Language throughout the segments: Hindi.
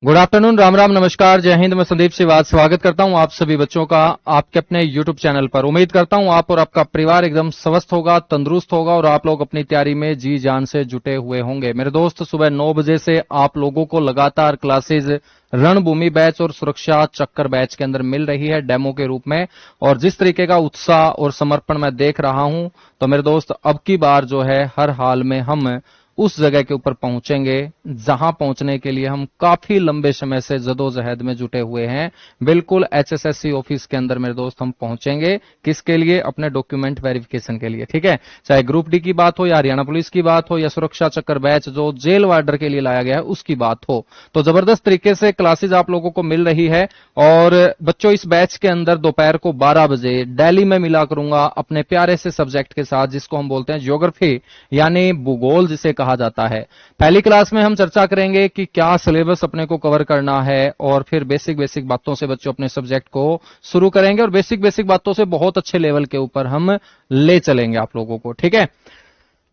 गुड आफ्टरनून, राम राम, नमस्कार, जय हिंद। मैं संदीप सिवाज स्वागत करता हूं आप सभी बच्चों का आपके अपने यूट्यूब चैनल पर। उम्मीद करता हूं आप और आपका परिवार एकदम स्वस्थ होगा, तंदुरुस्त होगा और आप लोग अपनी तैयारी में जी जान से जुटे हुए होंगे। मेरे दोस्त, सुबह 9 बजे से आप लोगों को लगातार क्लासेज रणभूमि बैच और सुरक्षा चक्कर बैच के अंदर मिल रही है डेमो के रूप में। और जिस तरीके का उत्साह और समर्पण मैं देख रहा हूं, तो मेरे दोस्त अब की बार जो है हर हाल में हम उस जगह के ऊपर पहुंचेंगे जहां पहुंचने के लिए हम काफी लंबे समय से जदोजहद में जुटे हुए हैं। बिल्कुल एचएसएससी ऑफिस के अंदर मेरे दोस्त हम पहुंचेंगे। किसके लिए? अपने डॉक्यूमेंट वेरिफिकेशन के लिए। ठीक है, चाहे ग्रुप डी की बात हो या हरियाणा पुलिस की बात हो या सुरक्षा चक्कर बैच जो जेल वार्डर के लिए लाया गया है उसकी बात हो, तो जबरदस्त तरीके से क्लासेज आप लोगों को मिल रही है। और बच्चों, इस बैच के अंदर दोपहर को 12 बजे दिल्ली में मिला करूंगा अपने प्यारे से सब्जेक्ट के साथ, जिसको हम बोलते हैं ज्योग्राफी यानी भूगोल जिसे कहा जाता है। पहली क्लास में हम चर्चा करेंगे कि क्या सिलेबस अपने को कवर करना है और फिर बेसिक बेसिक बातों से बच्चों अपने सब्जेक्ट को शुरू करेंगे और बेसिक बेसिक बातों से बहुत अच्छे लेवल के ऊपर हम ले चलेंगे आप लोगों को। ठीक है,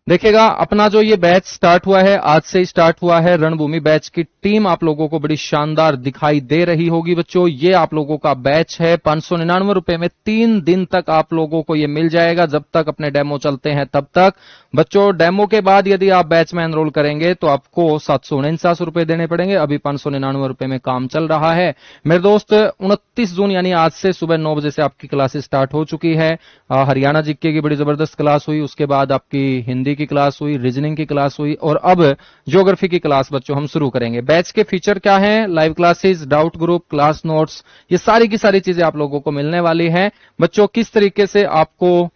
देखिएगा, अपना जो ये बैच स्टार्ट हुआ है, आज से ही स्टार्ट हुआ है। रणभूमि बैच की टीम आप लोगों को बड़ी शानदार दिखाई दे रही होगी बच्चों। ये आप लोगों का बैच है, 599 रुपए में 3 दिन तक आप लोगों को ये मिल जाएगा, जब तक अपने डेमो चलते हैं तब तक। बच्चों, डेमो के बाद यदि आप बैच में एनरोल करेंगे तो आपको 749 रुपए देने पड़ेंगे। अभी 599 रुपए में काम चल रहा है मेरे दोस्त। 29 जून यानी आज से सुबह 9 बजे से आपकी क्लासेस स्टार्ट हो चुकी है। हरियाणा जीके की बड़ी जबरदस्त क्लास हुई, उसके बाद आपकी हिंदी की क्लास हुई, रीजनिंग की क्लास हुई और अब ज्योग्राफी की क्लास बच्चों हम शुरू करेंगे। बैच के फीचर क्या हैं? Live classes, doubt group, class notes, ये सारी की सारी चीजें आप लोगों को मिलने वाली हैं। बच्चों, किस तरीके से आपको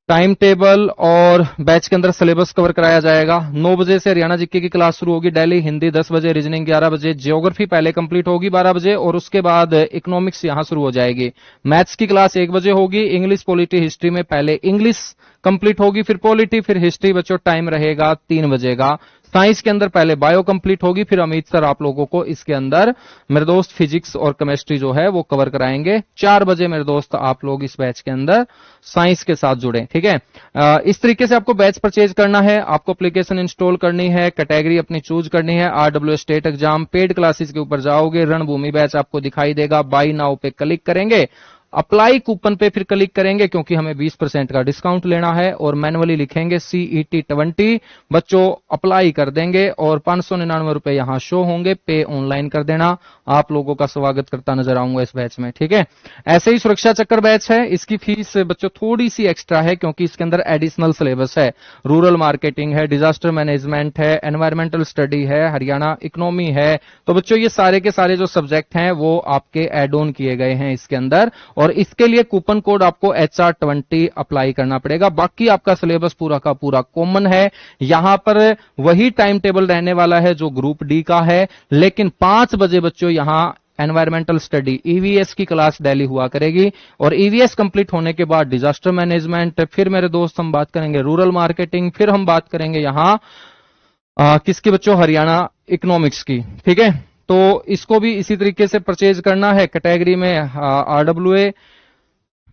टाइम टेबल और बैच के अंदर सिलेबस कवर कराया जाएगा। 9 बजे से हरियाणा जीके की क्लास शुरू होगी डेली, हिंदी 10 बजे, रीजनिंग 11 बजे, ज्योग्राफी पहले कंप्लीट होगी 12 बजे और उसके बाद इकोनॉमिक्स यहां शुरू हो जाएगी। मैथ्स की क्लास 1 बजे होगी। इंग्लिश, पॉलिटी, हिस्ट्री में पहले इंग्लिश कंप्लीट होगी, फिर पॉलिटी, फिर हिस्ट्री बच्चों टाइम रहेगा 3 बजे का। साइंस के अंदर पहले बायो कंप्लीट होगी, फिर अमित सर आप लोगों को इसके अंदर मेरे दोस्त फिजिक्स और केमिस्ट्री जो है वो कवर कराएंगे। 4 बजे मेरे दोस्त आप लोग इस बैच के अंदर साइंस के साथ जुड़े। ठीक है, इस तरीके से आपको बैच परचेज करना है, आपको एप्लीकेशन इंस्टॉल करनी है, कैटेगरी अपनी चूज करनी है। RW state exam paid classes के ऊपर जाओगे, रणभूमि बैच आपको दिखाई देगा, बाई नाउ पे क्लिक करेंगे, अप्लाई कूपन पे फिर क्लिक करेंगे क्योंकि हमें 20% का डिस्काउंट लेना है और मैनुअली लिखेंगे CET20। बच्चों, अप्लाई कर देंगे और 599 रुपए यहां शो होंगे, पे ऑनलाइन कर देना। आप लोगों का स्वागत करता नजर आऊंगा इस बैच में। ठीक है, ऐसे ही सुरक्षा चक्कर बैच है, इसकी फीस बच्चों थोड़ी सी एक्स्ट्रा है क्योंकि इसके अंदर एडिशनल सिलेबस है। रूरल मार्केटिंग है, डिजास्टर मैनेजमेंट है, एनवायरमेंटल स्टडी है, हरियाणा इकोनॉमी है। तो बच्चों, ये सारे के सारे जो सब्जेक्ट हैं वो आपके एड ऑन किए गए हैं इसके अंदर और इसके लिए कूपन कोड आपको HR20 अप्लाई करना पड़ेगा। बाकी आपका सिलेबस पूरा का पूरा कॉमन है। यहां पर वही टाइम टेबल रहने वाला है जो ग्रुप डी का है, लेकिन 5 बजे बच्चों यहां एनवायरमेंटल स्टडी EVS की क्लास डेली हुआ करेगी और EVS कंप्लीट होने के बाद डिजास्टर मैनेजमेंट, फिर मेरे दोस्त हम बात करेंगे रूरल मार्केटिंग, फिर हम बात करेंगे यहां किसकी बच्चों? हरियाणा इकोनॉमिक्स की। ठीक है, तो इसको भी इसी तरीके से परचेज करना है। कैटेगरी में RWA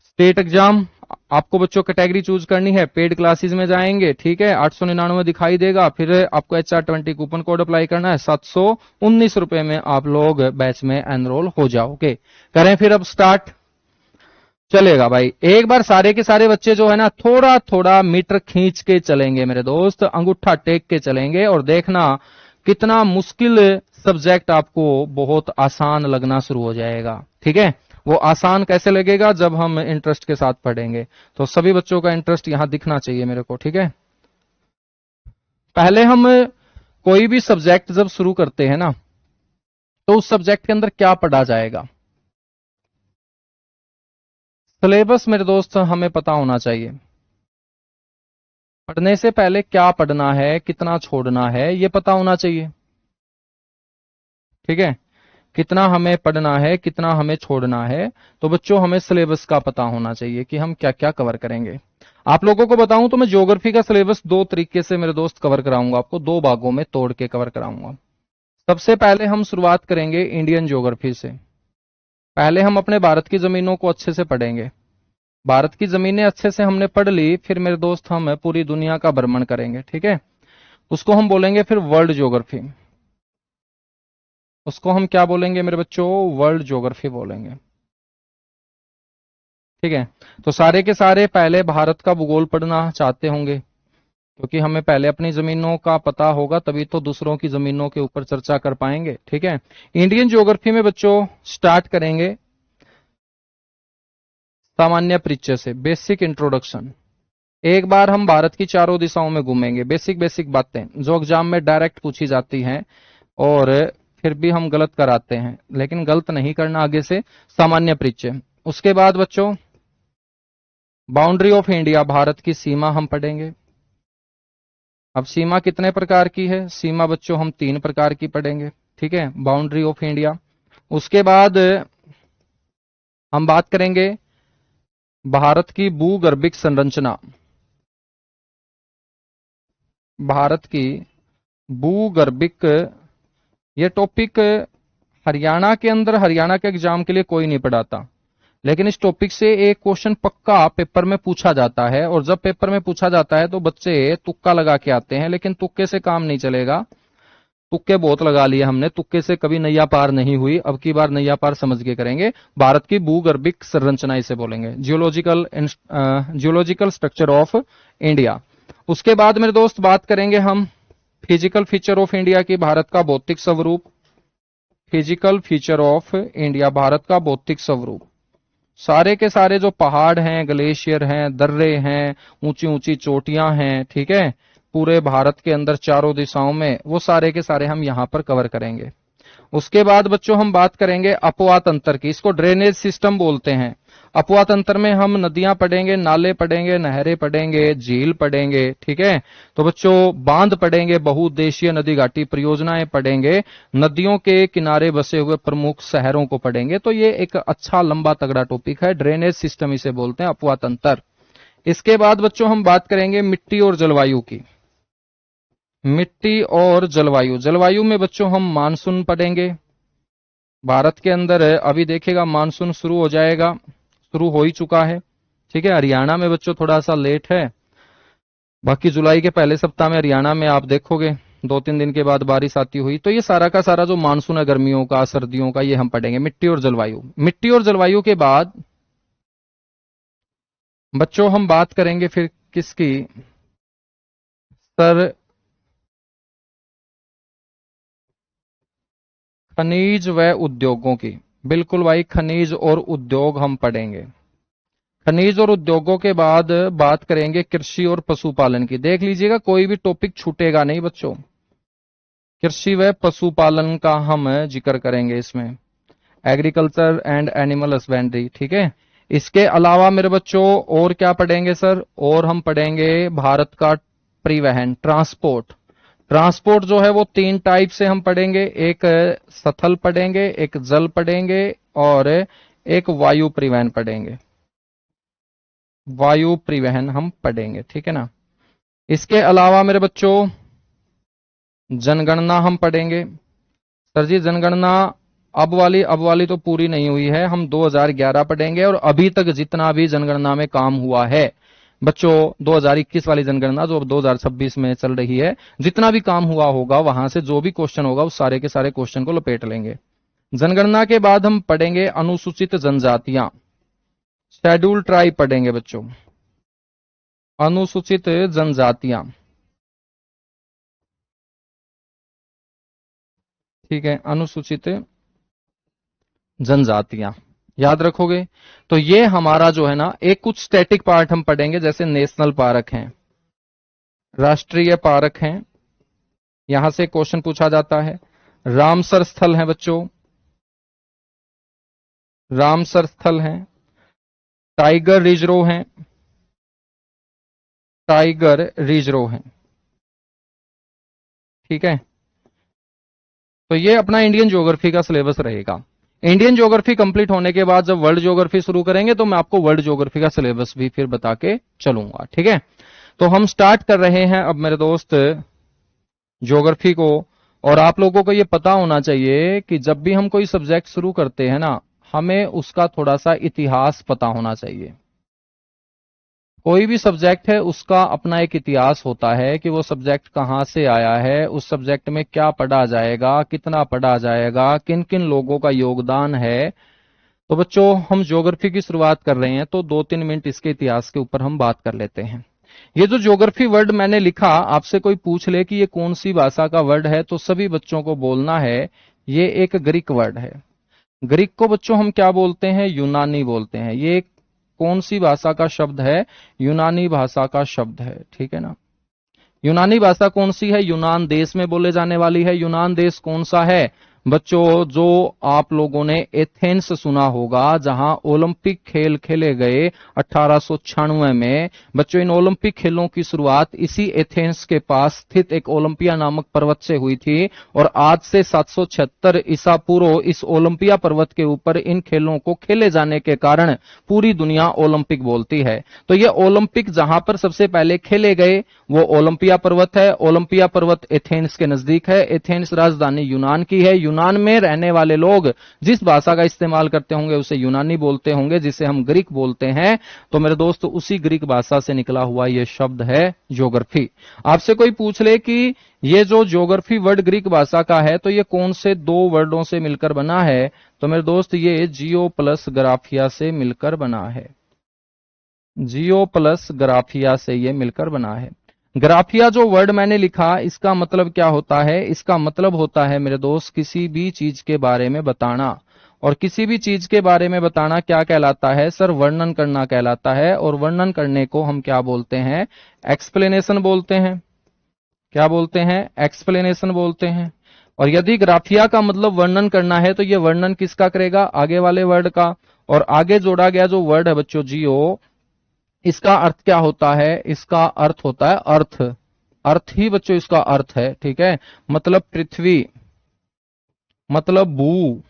स्टेट एग्जाम आपको बच्चों कैटेगरी चूज करनी है, पेड क्लासेस में जाएंगे। ठीक है, 899 दिखाई देगा, फिर आपको HR20 कूपन कोड अप्लाई करना है, 719 रुपए में आप लोग बैच में एनरोल हो जाओगे। करें फिर अब स्टार्ट? चलेगा भाई, एक बार सारे के सारे बच्चे जो है ना थोड़ा थोड़ा मीटर खींच के चलेंगे मेरे दोस्त, अंगूठा टेक के चलेंगे और देखना कितना मुश्किल सब्जेक्ट आपको बहुत आसान लगना शुरू हो जाएगा। ठीक है, वो आसान कैसे लगेगा? जब हम इंटरेस्ट के साथ पढ़ेंगे। तो सभी बच्चों का इंटरेस्ट यहां दिखना चाहिए मेरे को। ठीक है, पहले हम कोई भी सब्जेक्ट जब शुरू करते हैं ना, तो उस सब्जेक्ट के अंदर क्या पढ़ा जाएगा? सिलेबस मेरे दोस्त हमें पता होना चाहिए। पढ़ने से पहले क्या पढ़ना है, कितना छोड़ना है, ये पता होना चाहिए। ठीक है, कितना हमें पढ़ना है, कितना हमें छोड़ना है, तो बच्चों हमें सिलेबस का पता होना चाहिए कि हम क्या क्या कवर करेंगे। आप लोगों को बताऊं तो मैं ज्योग्राफी का सिलेबस 2 तरीके से मेरे दोस्त कवर कराऊंगा, आपको 2 भागों में तोड़ के कवर कराऊंगा। सबसे पहले हम शुरुआत करेंगे इंडियन ज्योग्राफी से। पहले हम अपने भारत की जमीनों को अच्छे से पढ़ेंगे। भारत की जमीनें अच्छे से हमने पढ़ ली, फिर मेरे दोस्त हम पूरी दुनिया का भ्रमण करेंगे। ठीक है, उसको हम बोलेंगे फिर वर्ल्ड ज्योग्राफी। उसको हम क्या बोलेंगे मेरे बच्चों? वर्ल्ड ज्योग्राफी बोलेंगे। ठीक है, तो सारे के सारे पहले भारत का भूगोल पढ़ना चाहते होंगे, क्योंकि हमें पहले अपनी जमीनों का पता होगा तभी तो दूसरों की जमीनों के ऊपर चर्चा कर पाएंगे। ठीक है, इंडियन ज्योग्राफी में बच्चों स्टार्ट करेंगे सामान्य परिचय से, बेसिक इंट्रोडक्शन। एक बार हम भारत की चारों दिशाओं में घूमेंगे, बेसिक बेसिक बातें जो एग्जाम में डायरेक्ट पूछी जाती हैं और फिर भी हम गलत कराते हैं, लेकिन गलत नहीं करना आगे से। सामान्य परिचय, उसके बाद बच्चों बाउंड्री ऑफ इंडिया, भारत की सीमा हम पढ़ेंगे। अब सीमा कितने प्रकार की है? सीमा बच्चों हम 3 प्रकार की पढ़ेंगे। ठीक है, बाउंड्री ऑफ इंडिया। उसके बाद हम बात करेंगे भारत की भूगर्भिक संरचना, भारत की भूगर्भिक, ये टॉपिक हरियाणा के अंदर, हरियाणा के एग्जाम के लिए कोई नहीं पढ़ाता, लेकिन इस टॉपिक से एक क्वेश्चन पक्का पेपर में पूछा जाता है। और जब पेपर में पूछा जाता है तो बच्चे तुक्का लगा के आते हैं, लेकिन तुक्के से काम नहीं चलेगा। तुक्के बहुत लगा लिए हमने, तुक्के से कभी नैया पार नहीं हुई। अब की बार नैया पार समझ के करेंगे। भारत की भूगर्भिक संरचना इसे बोलेंगे, जियोलॉजिकल स्ट्रक्चर ऑफ इंडिया। उसके बाद मेरे दोस्त बात करेंगे हम फिजिकल फीचर ऑफ इंडिया की, भारत का भौतिक स्वरूप। Physical feature of India, Bharat का भौतिक स्वरूप। सारे के सारे जो पहाड़ हैं, ग्लेशियर हैं, दर्रे हैं, ऊंची ऊंची चोटियां हैं, ठीक है, पूरे भारत के अंदर चारों दिशाओं में, वो सारे के सारे हम यहां पर कवर करेंगे। उसके बाद बच्चों हम बात करेंगे अपवा तंत्र की, इसको ड्रेनेज सिस्टम बोलते हैं। अपवा तंत्र में हम नदियां पढ़ेंगे, नाले पढ़ेंगे, नहरें पढ़ेंगे, झील पढ़ेंगे। ठीक है, तो बच्चों बांध पढ़ेंगे, बहुउद्देशीय नदी घाटी परियोजनाएं पढ़ेंगे, नदियों के किनारे बसे हुए प्रमुख शहरों को पढ़ेंगे। तो ये एक अच्छा लंबा तगड़ा टॉपिक है, ड्रेनेज सिस्टम इसे बोलते हैं, अपवा तंत्र। इसके बाद बच्चों हम बात करेंगे मिट्टी और जलवायु की। मिट्टी और जलवायु, जलवायु में बच्चों हम मानसून पढ़ेंगे। भारत के अंदर अभी देखिएगा मानसून शुरू हो जाएगा, शुरू हो ही चुका है। ठीक है, हरियाणा में बच्चों थोड़ा सा लेट है, बाकी जुलाई के पहले सप्ताह में हरियाणा में आप देखोगे 2-3 दिन के बाद बारिश आती हुई। तो ये सारा का सारा जो मानसून है, गर्मियों का, सर्दियों का, ये हम पढ़ेंगे, मिट्टी और जलवायु। मिट्टी और जलवायु के बाद बच्चों हम बात करेंगे फिर किसकी? सर खनिज व उद्योगों की। बिल्कुल भाई, खनिज और उद्योग हम पढ़ेंगे। खनिज और उद्योगों के बाद बात करेंगे कृषि और पशुपालन की। देख लीजिएगा कोई भी टॉपिक छूटेगा नहीं बच्चों, कृषि व पशुपालन का हम जिक्र करेंगे इसमें, एग्रीकल्चर एंड एनिमल हस्बेंड्री। ठीक है, इसके अलावा मेरे बच्चों और क्या पढ़ेंगे सर? और हम पढ़ेंगे भारत का परिवहन, ट्रांसपोर्ट। ट्रांसपोर्ट जो है वो 3 टाइप से हम पढ़ेंगे, एक स्थल पढ़ेंगे, एक जल पढ़ेंगे और एक वायु परिवहन पढ़ेंगे। वायु परिवहन हम पढ़ेंगे, ठीक है ना। इसके अलावा मेरे बच्चों जनगणना हम पढ़ेंगे। सर जी जनगणना अब वाली तो पूरी नहीं हुई है, हम 2011 पढ़ेंगे। और अभी तक जितना भी जनगणना में काम हुआ है बच्चों, 2021 वाली जनगणना जो अब 2026 में चल रही है, जितना भी काम हुआ होगा वहां से जो भी क्वेश्चन होगा उस सारे के सारे क्वेश्चन को लपेट लेंगे। जनगणना के बाद हम पढ़ेंगे अनुसूचित जनजातियां, शेड्यूल ट्राइब पढ़ेंगे बच्चों, अनुसूचित जनजातियां। ठीक है, अनुसूचित जनजातियां याद रखोगे। तो ये हमारा जो है ना, एक कुछ स्टैटिक पार्ट हम पढ़ेंगे, जैसे नेशनल पार्क हैं, राष्ट्रीय पार्क हैं, यहां से क्वेश्चन पूछा जाता है। रामसर स्थल है बच्चों, रामसर स्थल हैं, टाइगर रिजर्व हैं, टाइगर रिजर्व हैं। ठीक है, तो ये अपना इंडियन ज्योग्राफी का सिलेबस रहेगा। इंडियन ज्योग्राफी कंप्लीट होने के बाद जब वर्ल्ड ज्योग्राफी शुरू करेंगे तो मैं आपको वर्ल्ड ज्योग्राफी का सिलेबस भी फिर बता के चलूंगा। ठीक है, तो हम स्टार्ट कर रहे हैं अब मेरे दोस्त ज्योग्राफी को। और आप लोगों को ये पता होना चाहिए कि जब भी हम कोई सब्जेक्ट शुरू करते हैं ना, हमें उसका थोड़ा सा इतिहास पता होना चाहिए। कोई भी सब्जेक्ट है उसका अपना एक इतिहास होता है कि वो सब्जेक्ट कहाँ से आया है, उस सब्जेक्ट में क्या पढ़ा जाएगा, कितना पढ़ा जाएगा, किन किन लोगों का योगदान है। तो बच्चों हम ज्योग्राफी की शुरुआत कर रहे हैं तो 2-3 मिनट इसके इतिहास के ऊपर हम बात कर लेते हैं। ये जो ज्योग्राफी वर्ड मैंने लिखा, आपसे कोई पूछ ले कि ये कौन सी भाषा का वर्ड है तो सभी बच्चों को बोलना है ये एक ग्रीक वर्ड है। ग्रीक को बच्चों हम क्या बोलते हैं? यूनानी बोलते हैं। ये कौन सी भाषा का शब्द है? यूनानी भाषा का शब्द है, ठीक है ना। यूनानी भाषा कौन सी है? यूनान देश में बोले जाने वाली है। यूनान देश कौन सा है बच्चों? जो आप लोगों ने एथेंस सुना होगा, जहां ओलंपिक खेल खेले गए 1896 में। बच्चों इन ओलंपिक खेलों की शुरुआत इसी एथेंस के पास स्थित एक ओलंपिया नामक पर्वत से हुई थी और आज से 776 ईसा पूर्व इस ओलंपिया पर्वत के ऊपर इन खेलों को खेले जाने के कारण पूरी दुनिया ओलंपिक बोलती है। तो ये ओलंपिक जहां पर सबसे पहले खेले गए वो ओलंपिया पर्वत है। ओलंपिया पर्वत एथेंस के नजदीक है। एथेंस राजधानी यूनान की है। यूनान में रहने वाले लोग जिस भाषा का इस्तेमाल करते होंगे उसे यूनानी बोलते होंगे, जिसे हम ग्रीक बोलते हैं। तो मेरे दोस्त उसी ग्रीक भाषा से निकला हुआ यह शब्द है ज्योग्राफी। आपसे कोई पूछ ले कि ये जो ज्योग्राफी वर्ड ग्रीक भाषा का है तो ये कौन से दो वर्डों से मिलकर बना है? तो मेरे दोस्त ये जियो प्लस ग्राफिया से मिलकर बना है। जियो प्लस ग्राफिया से ये मिलकर बना है। ग्राफिया जो वर्ड मैंने लिखा इसका मतलब क्या होता है? इसका मतलब होता है मेरे दोस्त किसी भी चीज के बारे में बताना। और किसी भी चीज के बारे में बताना क्या कहलाता है सर? वर्णन करना कहलाता है। और वर्णन करने को हम क्या बोलते हैं? एक्सप्लेनेशन बोलते हैं। क्या बोलते हैं? एक्सप्लेनेशन बोलते हैं। और यदि ग्राफिया का मतलब वर्णन करना है तो ये वर्णन किसका करेगा? आगे वाले वर्ड का। और आगे जोड़ा गया जो वर्ड है बच्चों जियो, इसका अर्थ क्या होता है? इसका अर्थ होता है अर्थ। अर्थ ही बच्चों इसका अर्थ है, ठीक है। मतलब पृथ्वी, मतलब भू।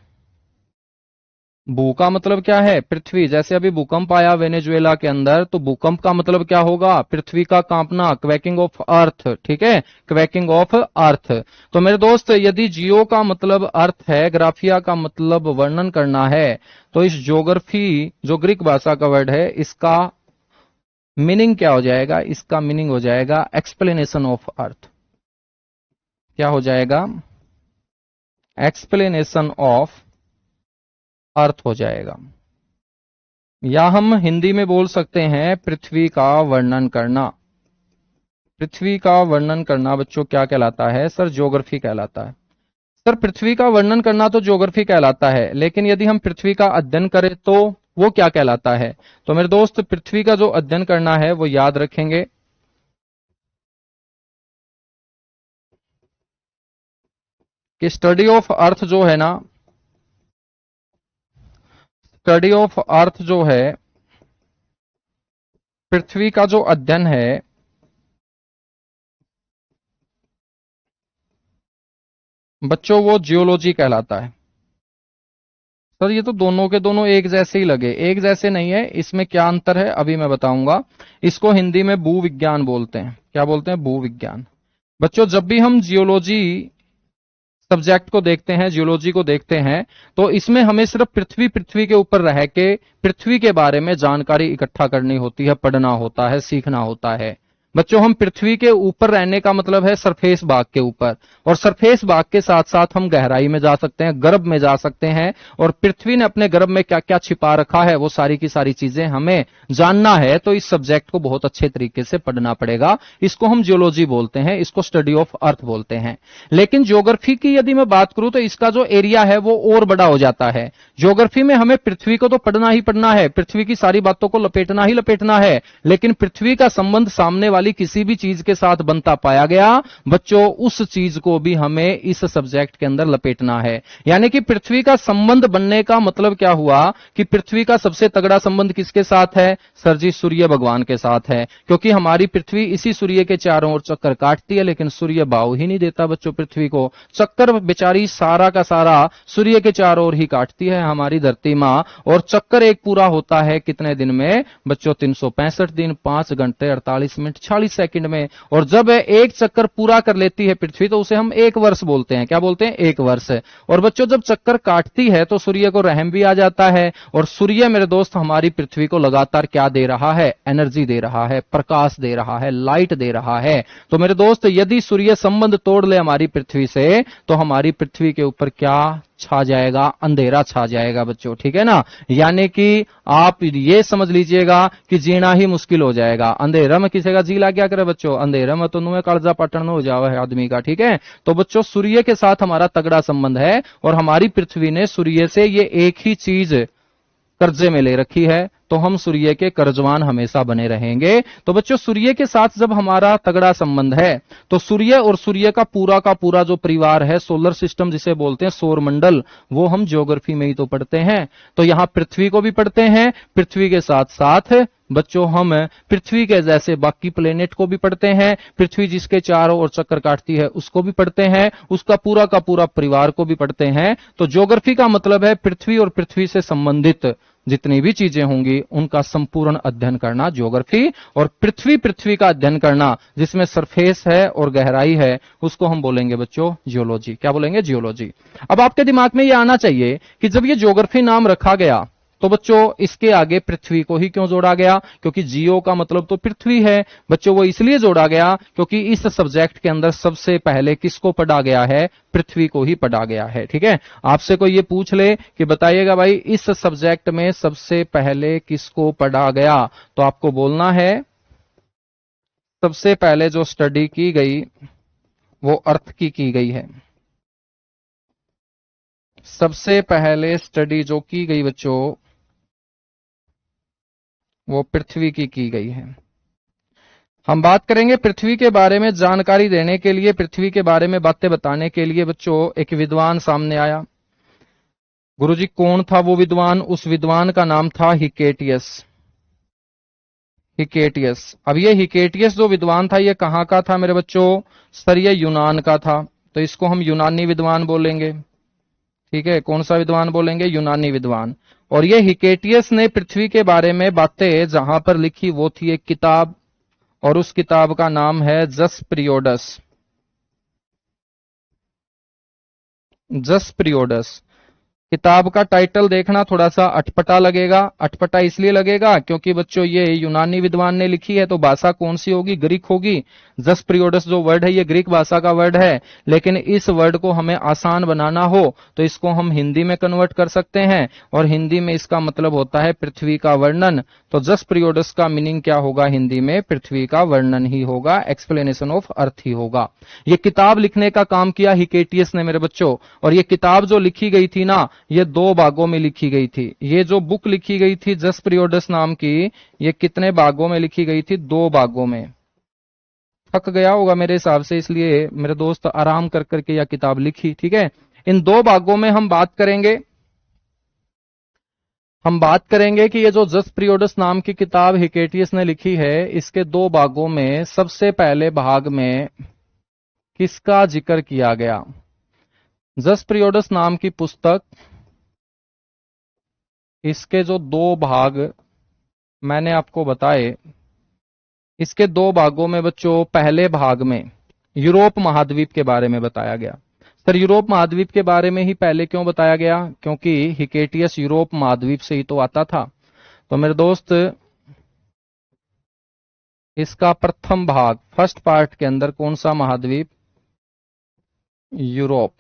भू का मतलब क्या है? पृथ्वी। जैसे अभी भूकंप आया वेनेजुएला के अंदर, तो भूकंप का मतलब क्या होगा? पृथ्वी का कांपना, क्वैकिंग ऑफ अर्थ, ठीक है, क्वैकिंग ऑफ अर्थ। तो मेरे दोस्त यदि जियो का मतलब अर्थ है, ग्राफिया का मतलब वर्णन करना है, तो इस ज्योग्राफी जो ग्रीक भाषा का वर्ड है इसका मीनिंग क्या हो जाएगा? इसका मीनिंग हो जाएगा एक्सप्लेनेशन ऑफ अर्थ। क्या हो जाएगा? एक्सप्लेनेशन ऑफ अर्थ हो जाएगा। या हम हिंदी में बोल सकते हैं पृथ्वी का वर्णन करना। पृथ्वी का वर्णन करना बच्चों क्या कहलाता है सर? ज्योग्राफी कहलाता है। सर पृथ्वी का वर्णन करना तो ज्योग्राफी कहलाता है, लेकिन यदि हम पृथ्वी का अध्ययन करें तो वो क्या कहलाता है? तो मेरे दोस्त पृथ्वी का जो अध्ययन करना है वो याद रखेंगे कि स्टडी ऑफ अर्थ जो है ना, स्टडी ऑफ अर्थ जो है, पृथ्वी का जो अध्ययन है बच्चों वो जियोलॉजी कहलाता है। सर ये तो दोनों के दोनों एक जैसे ही लगे। एक जैसे नहीं है, इसमें क्या अंतर है अभी मैं बताऊंगा। इसको हिंदी में भूविज्ञान बोलते हैं। क्या बोलते हैं? भूविज्ञान। बच्चों जब भी हम जियोलॉजी सब्जेक्ट को देखते हैं, जियोलॉजी को देखते हैं, तो इसमें हमें सिर्फ पृथ्वी के ऊपर रह के पृथ्वी के बारे में जानकारी इकट्ठा करनी होती है, पढ़ना होता है, सीखना होता है। बच्चों हम पृथ्वी के ऊपर रहने का मतलब है सरफेस भाग के ऊपर, और सरफेस भाग के साथ साथ हम गहराई में जा सकते हैं, गर्भ में जा सकते हैं, और पृथ्वी ने अपने गर्भ में क्या क्या छिपा रखा है वो सारी की सारी चीजें हमें जानना है। तो इस सब्जेक्ट को बहुत अच्छे तरीके से पढ़ना पड़ेगा। इसको हम जियोलॉजी बोलते हैं, इसको स्टडी ऑफ अर्थ बोलते हैं। लेकिन ज्योग्राफी की यदि मैं बात करूं तो इसका जो एरिया है वो और बड़ा हो जाता है। ज्योग्राफी में हमें पृथ्वी को तो पढ़ना ही पढ़ना है, पृथ्वी की सारी बातों को लपेटना ही लपेटना है, लेकिन पृथ्वी का संबंध सामने वाली किसी भी चीज के साथ बनता पाया गया बच्चों, उस चीज को भी हमें इस सब्जेक्ट के अंदर लपेटना है। यानी कि पृथ्वी का संबंध बनने का मतलब क्या हुआ कि पृथ्वी का सबसे तगड़ा संबंध किसके साथ है सर जी? सूर्य भगवान के साथ है, क्योंकि हमारी पृथ्वी इसी सूर्य के चारों ओर चक्कर काटती है, लेकिन सूर्य भाव ही नहीं देता बच्चों पृथ्वी को। चक्कर बेचारी सारा का सारा सूर्य के चारों ओर ही काटती है हमारी धरती मां। और चक्कर एक पूरा होता है कितने दिन में बच्चों? 365 दिन, 5 घंटे 48 मिनट 46 सेकंड में। और जब एक चक्कर पूरा कर लेती है पृथ्वी तो उसे हम एक वर्ष बोलते हैं। क्या बोलते हैं? एक वर्ष। और बच्चों जब चक्कर काटती है तो सूर्य को रहम भी आ जाता है। और सूर्य मेरे दोस्त हमारी पृथ्वी को लगातार क्या दे रहा है? एनर्जी दे रहा है, प्रकाश दे रहा है, लाइट दे रहा है। तो मेरे दोस्त यदि सूर्य संबंध तोड़ ले हमारी पृथ्वी से तो हमारी पृथ्वी के ऊपर क्या छा जाएगा? अंधेरा छा जाएगा बच्चों, ठीक है ना। यानी कि आप ये समझ लीजिएगा कि जीना ही मुश्किल हो जाएगा। अंधेरा में किसी का जीला क्या करे बच्चों? अंधेरा में तो नुए कालजा पटन हो जावा है आदमी का, ठीक है। तो बच्चों सूर्य के साथ हमारा तगड़ा संबंध है और हमारी पृथ्वी ने सूर्य से ये एक ही चीज कर्जे में ले रखी है, तो हम सूर्य के कर्जवान हमेशा बने रहेंगे। तो बच्चों सूर्य के साथ जब हमारा तगड़ा संबंध है तो सूर्य और सूर्य का पूरा जो परिवार है, सोलर सिस्टम जिसे बोलते हैं, सौर मंडल, वो हम ज्योग्राफी में ही तो पढ़ते हैं। तो यहां पृथ्वी को भी पढ़ते हैं, पृथ्वी के साथ साथ बच्चों हम पृथ्वी के जैसे बाकी प्लेनेट को भी पढ़ते हैं, पृथ्वी जिसके चारों ओर चक्कर काटती है उसको भी पढ़ते हैं, उसका पूरा परिवार को भी पढ़ते हैं। तो ज्योग्राफी का मतलब है पृथ्वी और पृथ्वी से संबंधित जितनी भी चीजें होंगी उनका संपूर्ण अध्ययन करना ज्योग्राफी। और पृथ्वी का अध्ययन करना जिसमें सरफेस है और गहराई है उसको हम बोलेंगे बच्चों जियोलॉजी। क्या बोलेंगे? जियोलॉजी। अब आपके दिमाग में यह आना चाहिए कि जब ये ज्योग्राफी नाम रखा गया तो बच्चों इसके आगे पृथ्वी को ही क्यों जोड़ा गया? क्योंकि जियो का मतलब तो पृथ्वी है बच्चों। वो इसलिए जोड़ा गया क्योंकि इस सब्जेक्ट के अंदर सबसे पहले किसको पढ़ा गया है? पृथ्वी को ही पढ़ा गया है, ठीक है। आपसे कोई ये पूछ ले कि बताइएगा भाई इस सब्जेक्ट में सबसे पहले किसको पढ़ा गया, तो आपको बोलना है सबसे पहले जो स्टडी की गई वो अर्थ की गई है। सबसे पहले स्टडी जो की गई बच्चों वो पृथ्वी की गई है। हम बात करेंगे पृथ्वी के बारे में जानकारी देने के लिए, पृथ्वी के बारे में बातें बताने के लिए बच्चों एक विद्वान सामने आया। गुरुजी कौन था वो विद्वान? उस विद्वान का नाम था हिकेटियस। हिकेटियस। अब ये हिकेटियस जो विद्वान था ये कहां का था मेरे बच्चों? सर ये यूनान का था, तो इसको हम यूनानी विद्वान बोलेंगे, ठीक है। कौन सा विद्वान बोलेंगे? यूनानी विद्वान। और ये हिकेटियस ने पृथ्वी के बारे में बातें जहां पर लिखी वो थी एक किताब, और उस किताब का नाम है जसप्रियोडस। जसप्रियोडस। किताब का टाइटल देखना थोड़ा सा अटपटा लगेगा। अटपटा इसलिए लगेगा क्योंकि बच्चों ये यूनानी विद्वान ने लिखी है तो भाषा कौन सी होगी? ग्रीक होगी। जसप्रियोडस जो वर्ड है ये ग्रीक भाषा का वर्ड है, लेकिन इस वर्ड को हमें आसान बनाना हो तो इसको हम हिंदी में कन्वर्ट कर सकते हैं, और हिंदी में इसका मतलब होता है पृथ्वी का वर्णन। तो जसप्रियोडस का मीनिंग क्या होगा हिंदी में? पृथ्वी का वर्णन ही होगा, एक्सप्लेनेशन ऑफ अर्थ ही होगा। ये किताब लिखने का काम किया हिकेटियस ने मेरे बच्चों, और ये किताब जो लिखी गई थी ना ये 2 भागों में लिखी गई थी। ये जो बुक लिखी गई थी जसप्रियोडस नाम की, ये कितने भागों में लिखी गई थी? 2 भागों में। थक गया होगा मेरे हिसाब से, इसलिए मेरे दोस्त आराम कर करके यह किताब लिखी, ठीक है। इन 2 भागों में हम बात करेंगे कि ये जो जसप्रियोडस नाम की किताब हिकेटियस ने लिखी है इसके 2 भागों में सबसे पहले भाग में किसका जिक्र किया गया? जसप्रियोडस नाम की पुस्तक, इसके जो 2 भाग मैंने आपको बताए, इसके 2 भागों में बच्चों पहले भाग में यूरोप महाद्वीप के बारे में बताया गया। सर यूरोप महाद्वीप के बारे में ही पहले क्यों बताया गया? क्योंकि हिकेटियस यूरोप महाद्वीप से ही तो आता था। तो मेरे दोस्त इसका प्रथम भाग, फर्स्ट पार्ट के अंदर कौन सा महाद्वीप? यूरोप।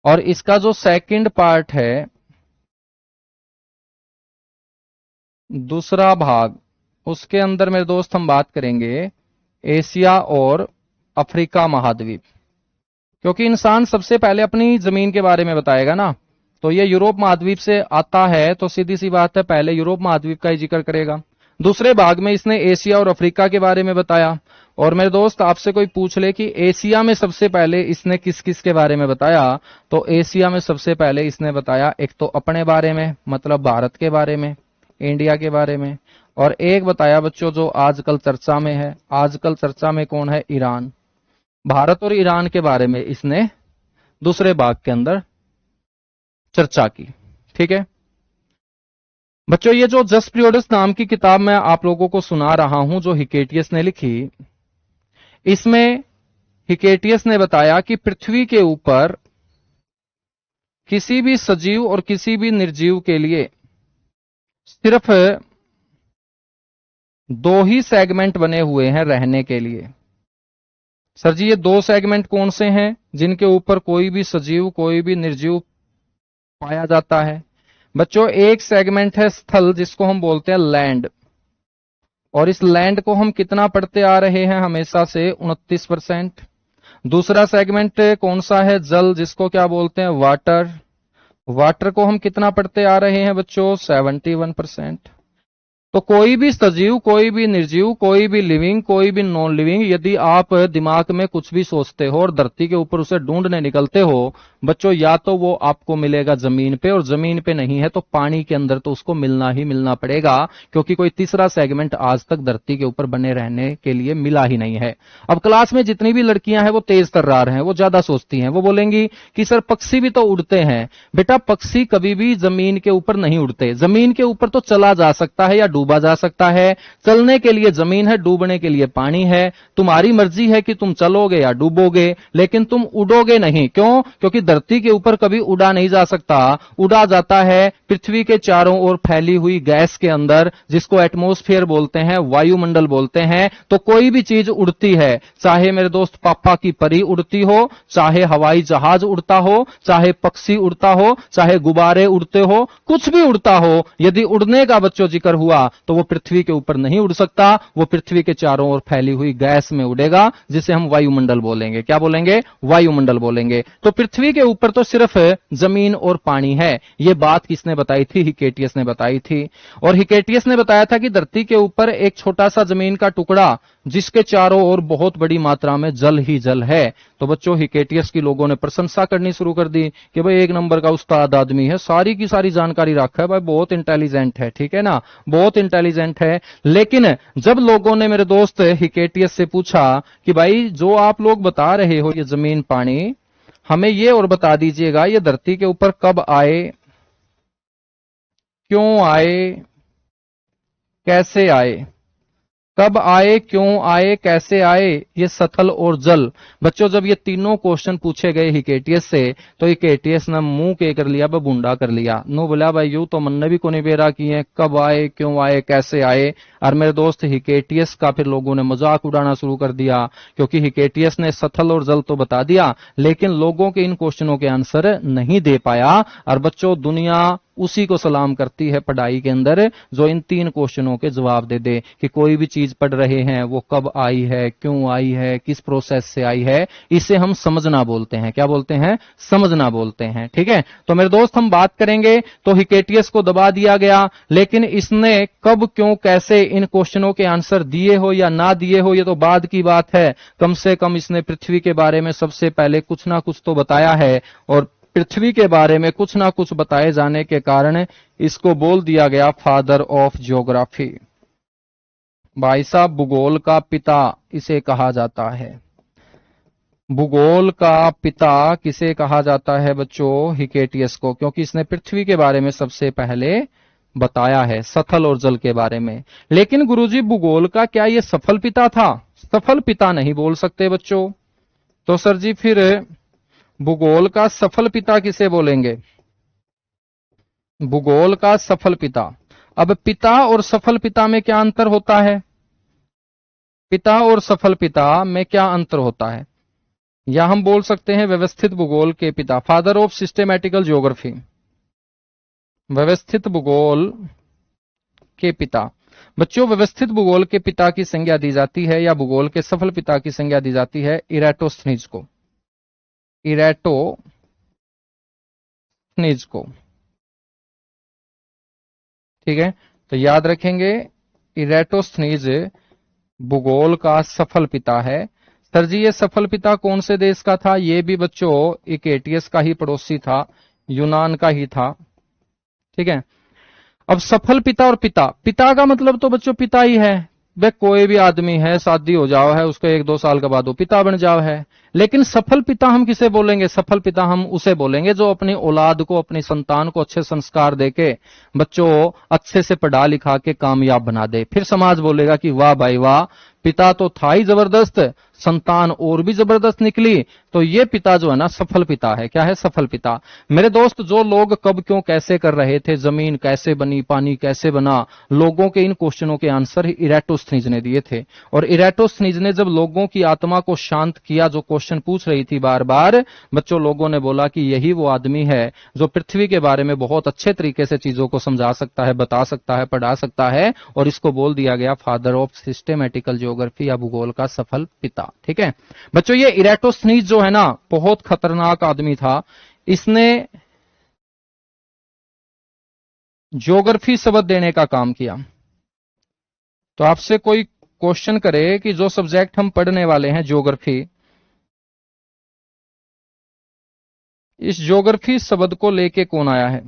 और इसका जो सेकंड पार्ट है, दूसरा भाग, उसके अंदर मेरे दोस्त हम बात करेंगे एशिया और अफ्रीका महाद्वीप। क्योंकि इंसान सबसे पहले अपनी जमीन के बारे में बताएगा ना, तो ये यूरोप महाद्वीप से आता है तो सीधी सी बात है पहले यूरोप महाद्वीप का ही जिक्र करेगा। दूसरे भाग में इसने एशिया और अफ्रीका के बारे में बताया। और मेरे दोस्त आपसे कोई पूछ ले कि एशिया में सबसे पहले इसने किस किस के बारे में बताया, तो एशिया में सबसे पहले इसने बताया एक तो अपने बारे में, मतलब भारत के बारे में, इंडिया के बारे में, और एक बताया बच्चों जो आजकल चर्चा में है। आजकल चर्चा में कौन है? ईरान। भारत और ईरान के बारे में इसने दूसरे भाग के अंदर चर्चा की, ठीक है बच्चों। ये जो जसप्रियोडस नाम की किताब मैं आप लोगों को सुना रहा हूं जो हिकेटियस ने लिखी, इसमें हिकेटियस ने बताया कि पृथ्वी के ऊपर किसी भी सजीव और किसी भी निर्जीव के लिए सिर्फ दो ही सेगमेंट बने हुए हैं रहने के लिए। सर जी, ये दो सेगमेंट कौन से हैं जिनके ऊपर कोई भी सजीव कोई भी निर्जीव पाया जाता है? बच्चों, एक सेगमेंट है स्थल, जिसको हम बोलते हैं लैंड, और इस लैंड को हम कितना पढ़ते आ रहे हैं? हमेशा से 29%। दूसरा सेगमेंट कौन सा है? जल, जिसको क्या बोलते हैं? वाटर। वाटर को हम कितना पढ़ते आ रहे हैं बच्चों? 71%। तो कोई भी सजीव कोई भी निर्जीव कोई भी लिविंग कोई भी नॉन लिविंग, यदि आप दिमाग में कुछ भी सोचते हो और धरती के ऊपर उसे ढूंढने निकलते हो बच्चों, या तो वो आपको मिलेगा जमीन पे, और जमीन पे नहीं है तो पानी के अंदर तो उसको मिलना ही मिलना पड़ेगा, क्योंकि कोई तीसरा सेगमेंट आज तक धरती के ऊपर बने रहने के लिए मिला ही नहीं है। अब क्लास में जितनी भी लड़कियां हैं वो तेज तर्रार हैं, वो ज्यादा सोचती हैं, वो बोलेंगी कि सर पक्षी भी तो उड़ते हैं। बेटा, पक्षी कभी भी जमीन के ऊपर नहीं उड़ते। जमीन के ऊपर तो चला जा सकता है या डूबा जा सकता है। चलने के लिए जमीन है, डूबने के लिए पानी है। तुम्हारी मर्जी है कि तुम चलोगे या डूबोगे, लेकिन तुम उड़ोगे नहीं। क्यों? क्योंकि धरती के ऊपर कभी उड़ा नहीं जा सकता। उड़ा जाता है पृथ्वी के चारों ओर फैली हुई गैस के अंदर, जिसको एटमॉस्फेयर बोलते हैं, वायुमंडल बोलते हैं। तो कोई भी चीज उड़ती है, चाहे मेरे दोस्त पापा की परी उड़ती हो, चाहे हवाई जहाज उड़ता हो, चाहे पक्षी उड़ता हो, चाहे गुब्बारे उड़ते हो, कुछ भी उड़ता हो। यदि उड़ने का बच्चों जिक्र हुआ तो वो पृथ्वी के ऊपर नहीं उड़ सकता, वो पृथ्वी के चारों ओर फैली हुई गैस में उड़ेगा, जिसे हम वायुमंडल बोलेंगे। क्या बोलेंगे? वायुमंडल बोलेंगे। तो पृथ्वी के ऊपर तो सिर्फ जमीन और पानी है। ये बात किसने बताई थी? हिकेटियस ने बताई थी। और हिकेटियस ने बताया था कि धरती के ऊपर एक छोटा सा जमीन का टुकड़ा, जिसके चारों ओर बहुत बड़ी मात्रा में जल ही जल है। तो बच्चों, हिकेटियस की लोगों ने प्रशंसा करनी शुरू कर दी कि भाई एक नंबर का उस्ताद आदमी है, सारी की सारी जानकारी रखा है भाई, बहुत इंटेलिजेंट है। ठीक है ना, बहुत इंटेलिजेंट है। लेकिन जब लोगों ने मेरे दोस्त हिकेटियस से पूछा कि भाई जो आप लोग बता रहे हो ये जमीन पानी, हमें ये और बता दीजिएगा, ये धरती के ऊपर कब आए, क्यों आए, कैसे आए? कब आए, क्यों आए, कैसे आए? ये स्थल और जल। बच्चों, जब ये तीनों क्वेश्चन पूछे गए हिकेटियस से, तो हिकेटियस ने मुंह के कर लिया, बूंडा कर लिया। नो बोला भाई यू तो मन ने भी कोने बेरा किए, कब आए, क्यों आए, कैसे आए। और मेरे दोस्त हिकेटियस का फिर लोगों ने मजाक उड़ाना शुरू कर दिया, क्योंकि हिकेटियस ने स्थल और जल तो बता दिया, लेकिन लोगों के इन क्वेश्चनों के आंसर नहीं दे पाया। और बच्चों, दुनिया उसी को सलाम करती है पढ़ाई के अंदर जो इन तीन क्वेश्चनों के जवाब दे दे, कि कोई भी चीज पढ़ रहे हैं वो कब आई है, क्यों आई है, किस प्रोसेस से आई है। इसे हम समझना बोलते हैं। क्या बोलते हैं? समझना बोलते हैं। ठीक है, तो मेरे दोस्त हम बात करेंगे। तो हिकेटियस को दबा दिया गया, लेकिन इसने कब, क्यों, कैसे इन क्वेश्चनों के आंसर दिए हो या ना दिए हो, ये तो बाद की बात है। कम से कम इसने पृथ्वी के बारे में सबसे पहले कुछ ना कुछ तो बताया है, और पृथ्वी के बारे में कुछ ना कुछ बताए जाने के कारण इसको बोल दिया गया फादर ऑफ ज्योग्राफी। भाई साहब, भूगोल का पिता इसे कहा जाता है। भूगोल का पिता किसे कहा जाता है बच्चों? हिकेटियस को, क्योंकि इसने पृथ्वी के बारे में सबसे पहले बताया है, स्थल और जल के बारे में। लेकिन गुरुजी, भूगोल का क्या ये सफल पिता था? सफल पिता नहीं बोल सकते बच्चों। तो सर जी, फिर भूगोल का सफल पिता किसे बोलेंगे? भूगोल का सफल पिता। अब पिता और सफल पिता में क्या अंतर होता है? पिता और सफल पिता में क्या अंतर होता है? या हम बोल सकते हैं व्यवस्थित भूगोल के पिता, फादर ऑफ सिस्टेमैटिकल ज्योग्राफी, व्यवस्थित भूगोल के पिता। बच्चों, व्यवस्थित भूगोल के पिता की संज्ञा दी जाती है, या भूगोल के सफल पिता की संज्ञा दी जाती है इराटोस्थनीज को। इराटोस्थनीज को। ठीक है, तो याद रखेंगे, इराटोस्थनीज भूगोल का सफल पिता है। सर जी, ये सफल पिता कौन से देश का था? ये भी बच्चों हिकेटियस का ही पड़ोसी था, यूनान का ही था। ठीक है, अब सफल पिता और पिता, पिता का मतलब तो बच्चों पिता ही है। वे कोई भी आदमी है, शादी हो जाओ है, उसको 1-2 साल के बाद वो पिता बन जाओ है। लेकिन सफल पिता हम किसे बोलेंगे? सफल पिता हम उसे बोलेंगे जो अपनी औलाद को, अपनी संतान को अच्छे संस्कार देके बच्चों अच्छे से पढ़ा लिखा के कामयाब बना दे। फिर समाज बोलेगा कि वाह भाई वाह, पिता तो था ही जबरदस्त, संतान और भी जबरदस्त निकली, तो ये पिता जो है ना सफल पिता है। क्या है? सफल पिता। मेरे दोस्त, जो लोग कब क्यों कैसे कर रहे थे, जमीन कैसे बनी, पानी कैसे बना, लोगों के इन क्वेश्चनों के आंसर इरेटोस्थनीज ने दिए थे। और इरेटोस्थनीज ने जब लोगों की आत्मा को शांत किया, जो क्वेश्चन पूछ रही थी बार बार, बच्चों लोगों ने बोला कि यही वो आदमी है जो पृथ्वी के बारे में बहुत अच्छे तरीके से चीजों को समझा सकता है, बता सकता है, पढ़ा सकता है। और इसको बोल दिया गया फादर ऑफ सिस्टेमेटिकल ज्योग्राफी या भूगोल का सफल पिता। ठीक है बच्चों, ये इरेटोस्थनीज जो है ना बहुत खतरनाक आदमी था। इसने ज्योग्राफी शब्द देने का काम किया। तो आपसे कोई क्वेश्चन करे कि जो सब्जेक्ट हम पढ़ने वाले हैं ज्योग्राफी, इस ज्योग्राफी शब्द को लेके कौन आया है?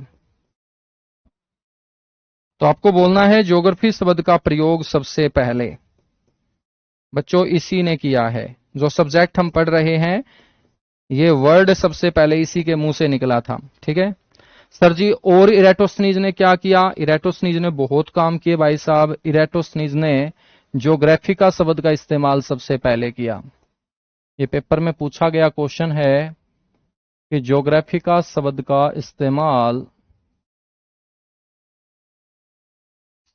तो आपको बोलना है ज्योग्राफी शब्द का प्रयोग सबसे पहले बच्चों इसी ने किया है। जो सब्जेक्ट हम पढ़ रहे हैं, ये वर्ड सबसे पहले इसी के मुंह से निकला था। ठीक है सर जी। और इरेटोस्थनीज ने क्या किया? इरेटोस्थनीज ने बहुत काम किए भाई साहब। इरेटोस्थनीज ने ज्योग्राफी का शब्द का इस्तेमाल सबसे पहले किया। ये पेपर में पूछा गया क्वेश्चन है कि ज्योग्राफी का शब्द का इस्तेमाल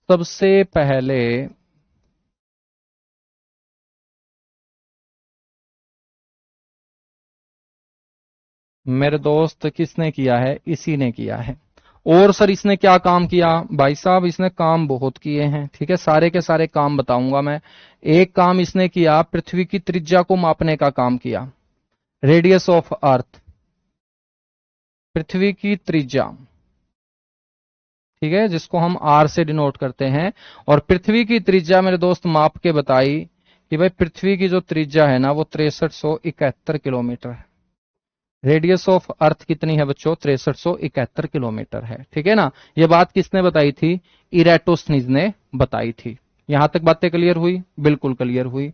सबसे पहले मेरे दोस्त किसने किया है? इसी ने किया है। और सर इसने क्या काम किया? भाई साहब इसने काम बहुत किए हैं। ठीक है, सारे के सारे काम बताऊंगा मैं। एक काम इसने किया, पृथ्वी की त्रिज्या को मापने का काम किया। रेडियस ऑफ अर्थ, पृथ्वी की त्रिज्या, ठीक है, जिसको हम आर से डिनोट करते हैं। और पृथ्वी की त्रिज्या मेरे दोस्त माप के बताई कि भाई पृथ्वी की जो त्रिज्या है ना वो 6371 किलोमीटर है। रेडियस ऑफ अर्थ कितनी है बच्चों? 6371 किलोमीटर है। ठीक है ना। ये बात किसने बताई थी? इरेटोस्थनीज ने बताई थी। यहां तक बातें क्लियर हुई? बिल्कुल क्लियर हुई।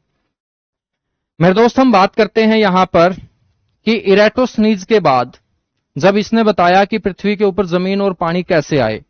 मेरे दोस्त हम बात करते हैं यहां पर कि इरेटोस्थनीज के बाद जब इसने बताया कि पृथ्वी के ऊपर जमीन और पानी कैसे आए,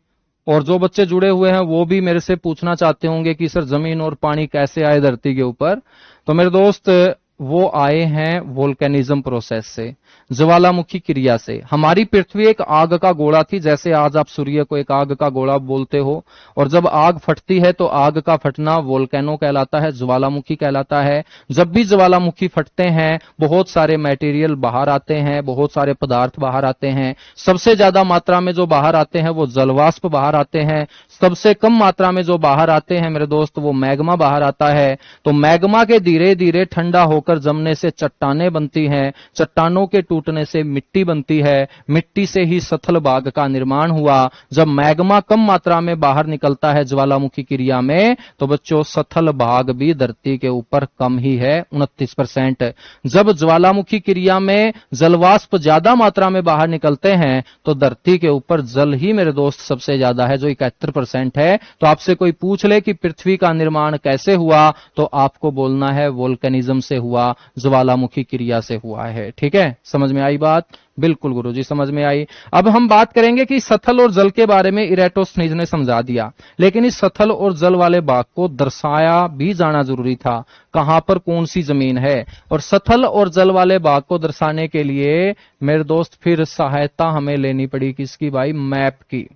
और जो बच्चे जुड़े हुए हैं वो भी मेरे से पूछना चाहते होंगे कि सर जमीन और पानी कैसे आए धरती के ऊपर, तो मेरे दोस्त वो आए हैं वोल्केनिज्म प्रोसेस से, ज्वालामुखी क्रिया से। हमारी पृथ्वी एक आग का गोला थी, जैसे आज आप सूर्य को एक आग का गोला बोलते हो। और जब आग फटती है तो आग का फटना वोल्केनो कहलाता है, ज्वालामुखी कहलाता है। जब भी ज्वालामुखी फटते हैं बहुत सारे मटेरियल बाहर आते हैं, बहुत सारे पदार्थ बाहर आते हैं। सबसे ज्यादा मात्रा में जो बाहर आते हैं वो जलवाष्प बाहर आते हैं। सबसे कम मात्रा में जो बाहर आते हैं मेरे दोस्त वो मैग्मा बाहर आता है। तो मैग्मा के धीरे धीरे ठंडा होकर जमने से चट्टानें बनती हैं, चट्टानों के टूटने से मिट्टी बनती है, मिट्टी से ही सथल भाग का निर्माण हुआ। जब मैग्मा कम मात्रा में बाहर निकलता है ज्वालामुखी क्रिया में, तो बच्चों सथल भाग भी धरती के ऊपर कम ही है, 29%। जब ज्वालामुखी क्रिया में जलवाष्प ज्यादा मात्रा में बाहर निकलते हैं तो धरती के ऊपर जल ही मेरे दोस्त सबसे ज्यादा है, जो 71% है। तो आपसे कोई पूछ ले कि पृथ्वी का निर्माण कैसे हुआ, तो आपको बोलना है वोल्केनिज्म से हुआ, ज्वालामुखी क्रिया से हुआ है। ठीक है, समझ में आई बात? बिल्कुल गुरुजी, समझ में आई। अब हम बात करेंगे कि सथल और जल के बारे में इरेटोस्थनीज ने समझा दिया, लेकिन इस सथल और जल वाले भाग को दर्शाया भी जाना जरूरी था, कहां पर कौन सी जमीन है। और सथल और जल वाले भाग को दर्शाने के लिए मेरे दोस्त फिर सहायता हमें लेनी पड़ी किसकी भाई? मैप की।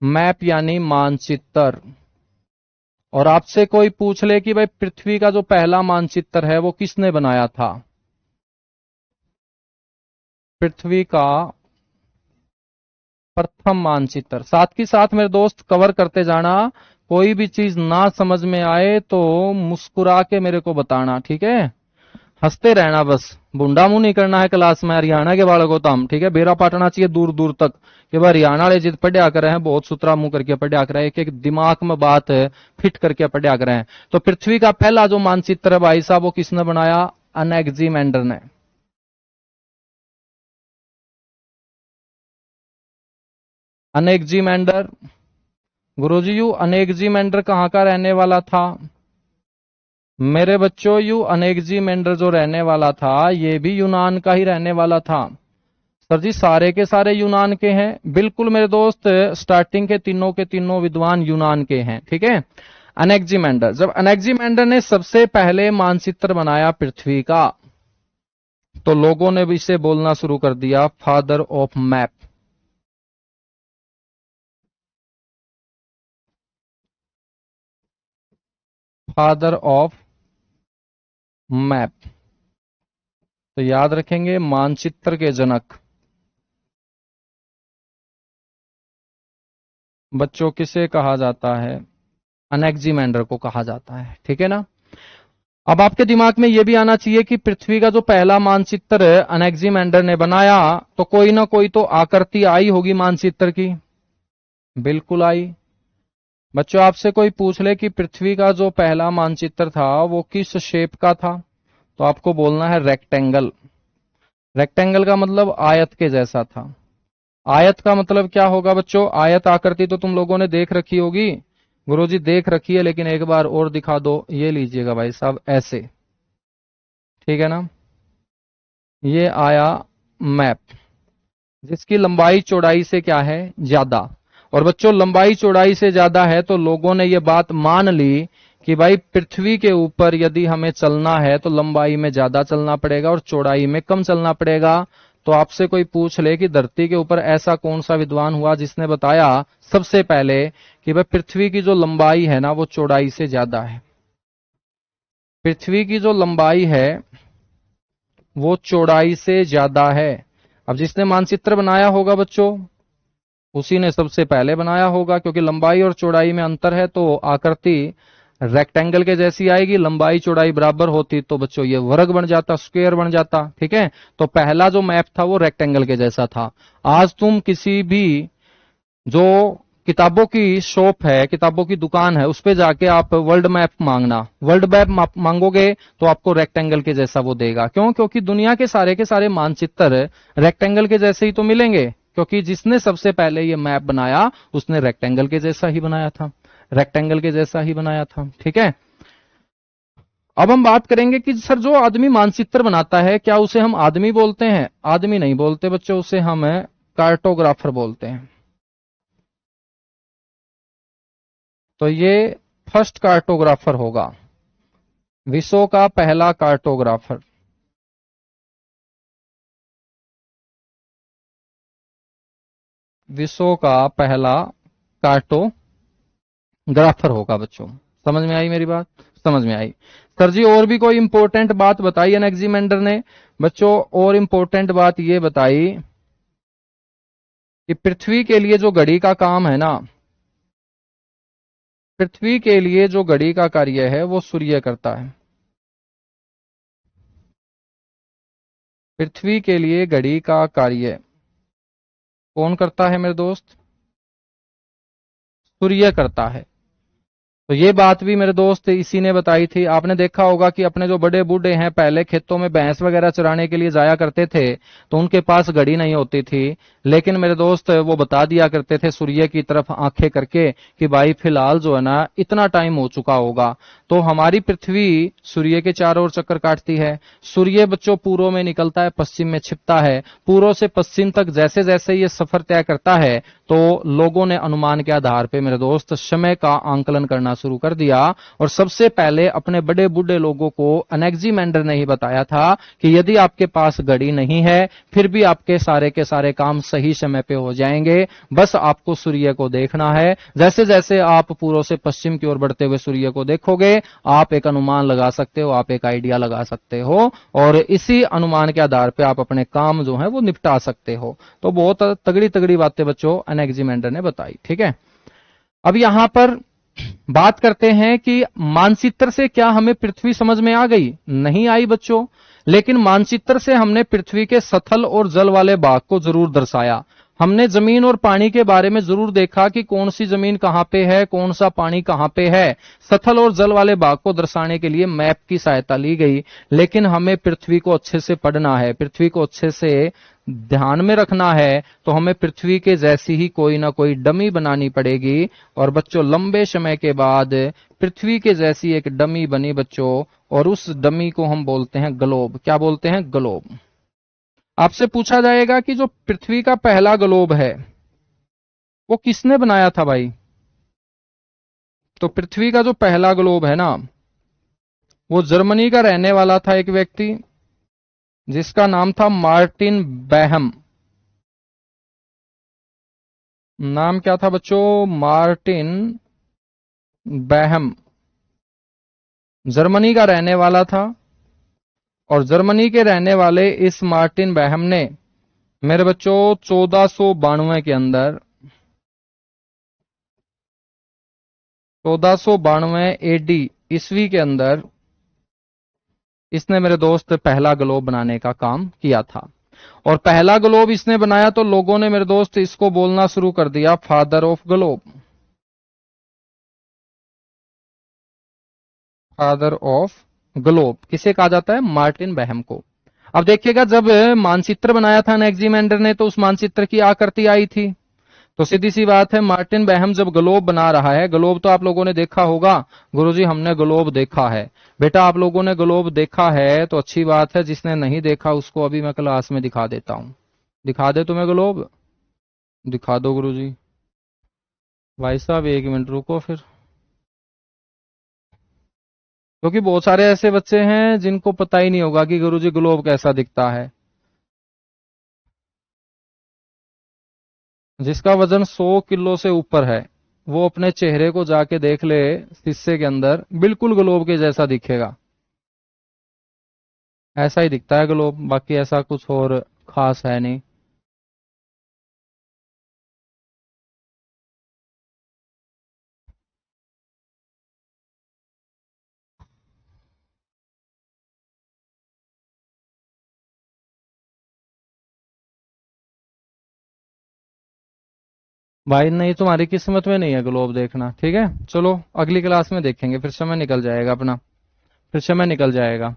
मैप यानी मानचित्र। और आपसे कोई पूछ ले कि भाई पृथ्वी का जो पहला मानचित्र है वो किसने बनाया था? पृथ्वी का प्रथम मानचित्र। साथ ही साथ मेरे दोस्त कवर करते जाना, कोई भी चीज ना समझ में आए तो मुस्कुरा के मेरे को बताना। ठीक है, हंसते रहना, बस बुंडा मुंह नहीं करना है क्लास में। हरियाणा के बालकों तो हम, ठीक है, बेरा पाटना चाहिए दूर दूर तक कि भाई हरियाणा वाले जिद पढ़िया कर रहे हैं, बहुत सुतरा मुंह करके पढ़िया कर रहे हैं, एक एक दिमाग में बात फिट करके पढ़िया कर रहे हैं। तो पृथ्वी का पहला जो मानचित्र है भाई साहब वो किसने बनाया? अनेक्जिमेंडर ने। अनेक्जिमेंडर। गुरुजी यू अनेक्जिमेंडर कहां का रहने वाला था? मेरे बच्चों यू अनेक्जिमेंडर जो रहने वाला था ये भी यूनान का ही रहने वाला था। सर जी सारे के सारे यूनान के हैं? बिल्कुल मेरे दोस्त, स्टार्टिंग के तीनों विद्वान यूनान के हैं। ठीक है। अनेक्जिमेंडर, जब अनेक्जिमेंडर ने सबसे पहले मानचित्र बनाया पृथ्वी का, तो लोगों ने भी इसे बोलना शुरू कर दिया father of map. Father of map. तो याद रखेंगे मानचित्र के जनक बच्चों किसे कहा जाता है? अनेक्जिमेंडर को कहा जाता है। ठीक है ना। अब आपके दिमाग में यह भी आना चाहिए कि पृथ्वी का जो पहला मानचित्र अनेक्जिमेंडर ने बनाया, तो कोई ना कोई तो आकृति आई होगी मानचित्र की। बिल्कुल आई। बच्चों आपसे कोई पूछ ले कि पृथ्वी का जो पहला मानचित्र था वो किस शेप का था, तो आपको बोलना है रेक्टेंगल। रेक्टेंगल का मतलब आयत के जैसा था। आयत का मतलब क्या होगा बच्चों? आयत आकृति तो तुम लोगों ने देख रखी होगी, गुरुजी देख रखी है, लेकिन एक बार और दिखा दो। ये लीजिएगा भाई साहब, ऐसे। ठीक है ना। ये आया मैप, जिसकी लंबाई चौड़ाई से क्या है? ज्यादा। और बच्चों लंबाई चौड़ाई से ज्यादा है तो लोगों ने ये बात मान ली कि भाई पृथ्वी के ऊपर यदि हमें चलना है तो लंबाई में ज्यादा चलना पड़ेगा और चौड़ाई में कम चलना पड़ेगा। तो आपसे कोई पूछ ले कि धरती के ऊपर ऐसा कौन सा विद्वान हुआ जिसने बताया सबसे पहले कि भाई पृथ्वी की जो लंबाई है ना वो चौड़ाई से ज्यादा है। पृथ्वी की जो लंबाई है वो चौड़ाई से ज्यादा है। अब जिसने मानचित्र बनाया होगा बच्चों, उसी ने सबसे पहले बनाया होगा, क्योंकि लंबाई और चौड़ाई में अंतर है तो आकृति रेक्टेंगल के जैसी आएगी। लंबाई चौड़ाई बराबर होती तो बच्चों ये वर्ग बन जाता, स्क्वायर बन जाता। ठीक है। तो पहला जो मैप था वो रेक्टेंगल के जैसा था। आज तुम किसी भी जो किताबों की शॉप है, किताबों की दुकान है, उस पे जाके आप वर्ल्ड मैप मांगना, वर्ल्ड मैप मांगोगे तो आपको रेक्टेंगल के जैसा वो देगा। क्यों? क्योंकि दुनिया के सारे मानचित्र रेक्टेंगल के जैसे ही तो मिलेंगे, क्योंकि जिसने सबसे पहले ये मैप बनाया उसने रेक्टेंगल के जैसा ही बनाया था। रेक्टेंगल के जैसा ही बनाया था। ठीक है। अब हम बात करेंगे कि सर जो आदमी मानचित्र बनाता है क्या उसे हम आदमी बोलते हैं? आदमी नहीं बोलते बच्चों, उसे हम कार्टोग्राफर बोलते हैं। तो ये फर्स्ट कार्टोग्राफर होगा, विश्व का पहला कार्टोग्राफर। विश्व का पहला कार्टोग्राफर होगा बच्चों। समझ में आई मेरी बात? समझ में आई। सर जी और भी कोई इंपॉर्टेंट बात बताई अनेक्जिमेंडर ने? बच्चों और इंपॉर्टेंट बात ये बताई कि पृथ्वी के लिए जो घड़ी का काम है ना, पृथ्वी के लिए जो घड़ी का कार्य है वो सूर्य करता है। पृथ्वी के लिए घड़ी का कार्य कौन करता है मेरे दोस्त? सूर्य करता है। तो ये बात भी मेरे दोस्त इसी ने बताई थी। आपने देखा होगा कि अपने जो बड़े बूढ़े हैं पहले खेतों में भैंस वगैरह चराने के लिए जाया करते थे, तो उनके पास घड़ी नहीं होती थी, लेकिन मेरे दोस्त वो बता दिया करते थे सूर्य की तरफ आंखें करके कि भाई फिलहाल जो है ना इतना टाइम हो चुका होगा। तो हमारी पृथ्वी सूर्य के चारों ओर चक्कर काटती है। सूर्य बच्चों पूर्व में निकलता है, पश्चिम में छिपता है। पूर्व से पश्चिम तक जैसे जैसे ये सफर तय करता है तो लोगों ने अनुमान के आधार पे मेरे दोस्त समय का आंकलन करना शुरू कर दिया। और सबसे पहले अपने बड़े बूढ़े लोगों को अनेक्जिमेंडर ने ही बताया था कि यदि आपके पास घड़ी नहीं है फिर भी आपके सारे के सारे काम सही समय पे हो जाएंगे। बस आपको सूर्य को देखना है। जैसे जैसे आप पूर्व से पश्चिम की ओर बढ़ते हुए सूर्य को देखोगे आप एक अनुमान लगा सकते हो, आप एक आइडिया लगा सकते हो, और इसी अनुमान के आधार पे आप अपने काम जो है वो निपटा सकते हो। तो बहुत तगड़ी तगड़ी बातें बच्चों अनेक्जिमेंडर ने बताई। ठीक है। अब यहां पर बात करते हैं कि मानचित्र से क्या हमें पृथ्वी समझ में आ गई? नहीं आई बच्चों, लेकिन मानचित्र से हमने पृथ्वी के स्थल और जल वाले भाग को जरूर दर्शाया। हमने जमीन और पानी के बारे में जरूर देखा कि कौन सी जमीन कहां पे है, कौन सा पानी कहां पे है। सथल और जल वाले भाग को दर्शाने के लिए मैप की सहायता ली गई, लेकिन हमें पृथ्वी को अच्छे से पढ़ना है, पृथ्वी को अच्छे से ध्यान में रखना है, तो हमें पृथ्वी के जैसी ही कोई ना कोई डमी बनानी पड़ेगी। और बच्चों लंबे समय के बाद पृथ्वी के जैसी एक डमी बनी बच्चों, और उस डमी को हम बोलते हैं ग्लोब। क्या बोलते हैं? ग्लोब। आपसे पूछा जाएगा कि जो पृथ्वी का पहला ग्लोब है वो किसने बनाया था भाई? तो पृथ्वी का जो पहला ग्लोब है ना, वो जर्मनी का रहने वाला था एक व्यक्ति, जिसका नाम था मार्टिन बैहम। नाम क्या था बच्चों? मार्टिन बैहम। जर्मनी का रहने वाला था, और जर्मनी के रहने वाले इस मार्टिन बैहम ने मेरे बच्चों 1492 के अंदर 1492 एडी ईस्वी के अंदर इसने मेरे दोस्त पहला ग्लोब बनाने का काम किया था। और पहला ग्लोब इसने बनाया तो लोगों ने मेरे दोस्त इसको बोलना शुरू कर दिया father of globe. Father of globe किसे कहा जाता है? मार्टिन बैहम को। अब देखिएगा, जब मानचित्र बनाया था एनेक्सिमेंडर ने तो उस मानचित्र की आकृति आई थी। तो सीधी सी बात है, मार्टिन बैहम जब ग्लोब बना रहा है, ग्लोब तो आप लोगों ने देखा होगा। गुरुजी हमने ग्लोब देखा है। बेटा आप लोगों ने ग्लोब देखा है तो अच्छी बात है, जिसने नहीं देखा उसको अभी मैं क्लास में दिखा देता हूं। दिखा दे तुम्हें ग्लोब? दिखा दो गुरुजी। भाई साहब 1 मिनट रुको फिर, क्योंकि बहुत सारे ऐसे बच्चे हैं जिनको पता ही नहीं होगा कि गुरुजी ग्लोब कैसा दिखता है। जिसका वजन 100 किलो से ऊपर है वो अपने चेहरे को जाके देख ले शीशे के अंदर, बिल्कुल ग्लोब के जैसा दिखेगा। ऐसा ही दिखता है ग्लोब, बाकी ऐसा कुछ और खास है नहीं। भाई नहीं, तुम्हारी किस्मत में नहीं है ग्लोब देखना। ठीक है, चलो अगली क्लास में देखेंगे, फिर समय निकल जाएगा अपना, फिर समय निकल जाएगा।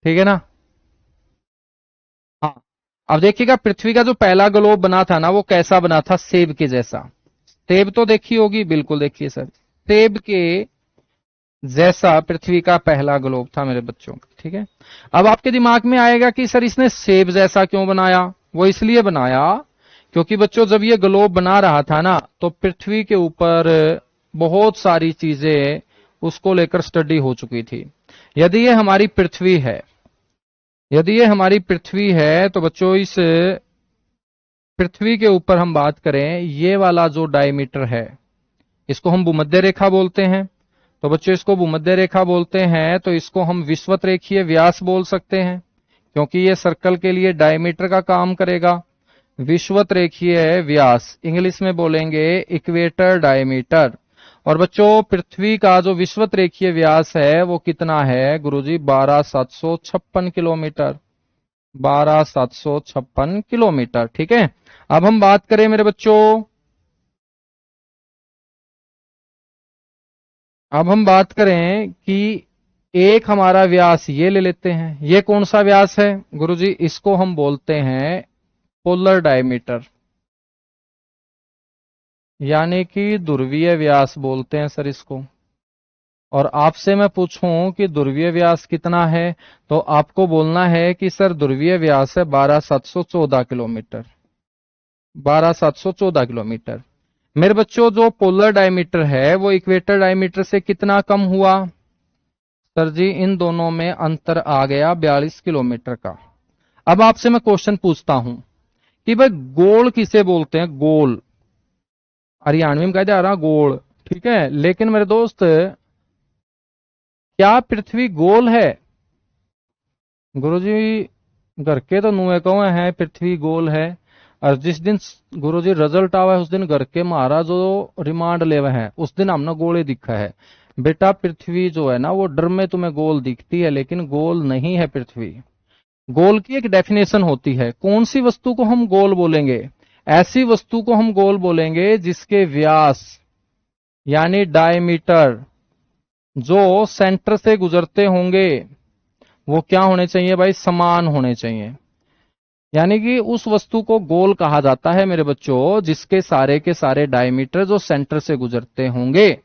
ठीक है ना? हाँ। अब देखिएगा, पृथ्वी का जो पहला ग्लोब बना था ना, वो कैसा बना था? सेब के जैसा। सेब तो देखी होगी, बिल्कुल देखिए सर, सेब के जैसा पृथ्वी का पहला ग्लोब था मेरे बच्चों। ठीक है, अब आपके दिमाग में आएगा कि सर इसने सेब जैसा क्यों बनाया? वो इसलिए बनाया क्योंकि बच्चों जब ये ग्लोब बना रहा था ना, तो पृथ्वी के ऊपर बहुत सारी चीजें उसको लेकर स्टडी हो चुकी थी। यदि ये हमारी पृथ्वी है, यदि ये हमारी पृथ्वी है, तो बच्चों इस पृथ्वी के ऊपर हम बात करें, ये वाला जो डायमीटर है इसको हम भूमध्य रेखा बोलते हैं। तो बच्चों इसको भूमध्य रेखा बोलते हैं, तो इसको हम विषुवत रेखीय व्यास बोल सकते हैं, क्योंकि ये सर्कल के लिए डायमीटर का काम करेगा। विषुवत रेखीय व्यास, इंग्लिश में बोलेंगे इक्वेटर डायमीटर। और बच्चों पृथ्वी का जो विषुवत रेखीय व्यास है वो कितना है गुरुजी? 12,756 किलोमीटर। 12,756 किलोमीटर। ठीक है, अब हम बात करें मेरे बच्चों, अब हम बात करें कि एक हमारा व्यास ये ले लेते हैं। ये कौन सा व्यास है गुरुजी? इसको हम बोलते हैं पोलर डायमीटर, यानी कि ध्रुवीय व्यास बोलते हैं सर इसको। और आपसे मैं पूछूं कि ध्रुवीय व्यास कितना है, तो आपको बोलना है कि सर ध्रुवीय व्यास है 12,714 किलोमीटर। 12,714 किलोमीटर। मेरे बच्चों जो पोलर डायमीटर है वो इक्वेटर डायमीटर से कितना कम हुआ? सर जी इन दोनों में अंतर आ गया 42 किलोमीटर का। अब आपसे मैं क्वेश्चन पूछता हूं कि भाई गोल किसे बोलते हैं? गोल, हरियाणवी में कहते आ रहा गोल। ठीक है, लेकिन मेरे दोस्त क्या पृथ्वी गोल है? गुरुजी घर के तो नुए कौए हैं, पृथ्वी गोल है। और जिस दिन गुरुजी रिजल्ट आवा है उस दिन घर के महाराज जो रिमांड लेवे हैं उस दिन हमने गोले दिखा है। बेटा पृथ्वी जो है ना वो डर में तुम्हें गोल दिखती है, लेकिन गोल नहीं है पृथ्वी। गोल की एक डेफिनेशन होती है। कौन सी वस्तु को हम गोल बोलेंगे? ऐसी वस्तु को हम गोल बोलेंगे जिसके व्यास यानी डायमीटर जो सेंटर से गुजरते होंगे वो क्या होने चाहिए भाई? समान होने चाहिए। यानी कि उस वस्तु को गोल कहा जाता है मेरे बच्चों जिसके सारे के सारे डायमीटर जो सेंटर से गुजरते होंगे,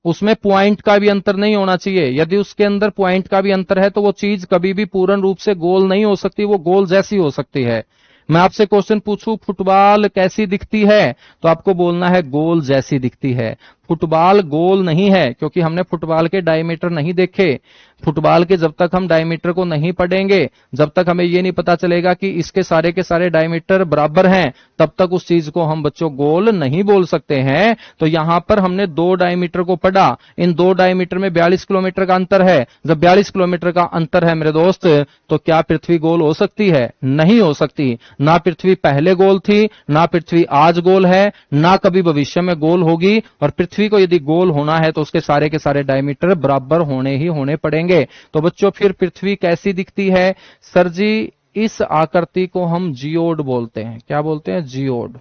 उसमें पॉइंट का भी अंतर नहीं होना चाहिए। यदि उसके अंदर पॉइंट का भी अंतर है तो वो चीज कभी भी पूर्ण रूप से गोल नहीं हो सकती, वो गोल जैसी हो सकती है। मैं आपसे क्वेश्चन पूछूं फुटबॉल कैसी दिखती है, तो आपको बोलना है गोल जैसी दिखती है। फुटबॉल गोल नहीं है क्योंकि हमने फुटबॉल के डायमीटर नहीं देखे। फुटबॉल के जब तक हम डायमीटर को नहीं पढ़ेंगे, जब तक हमें ये नहीं पता चलेगा कि इसके सारे के सारे डायमीटर बराबर हैं, तब तक उस चीज को हम बच्चों गोल नहीं बोल सकते हैं। तो यहां पर हमने दो डायमीटर को पढ़ा, इन दो डायमीटर में 42 किलोमीटर का अंतर है। जब 42 किलोमीटर का अंतर है मेरे दोस्त, तो क्या पृथ्वी गोल हो सकती है? नहीं हो सकती। ना पृथ्वी पहले गोल थी, ना पृथ्वी आज गोल है, ना कभी भविष्य में गोल होगी। और पृथ्वी को यदि गोल होना है तो उसके सारे के सारे डायमीटर बराबर होने ही होने पड़ेंगे। तो बच्चों फिर पृथ्वी कैसी दिखती है? सर जी इस आकृति को हम जियोड बोलते हैं। क्या बोलते हैं? जियोड।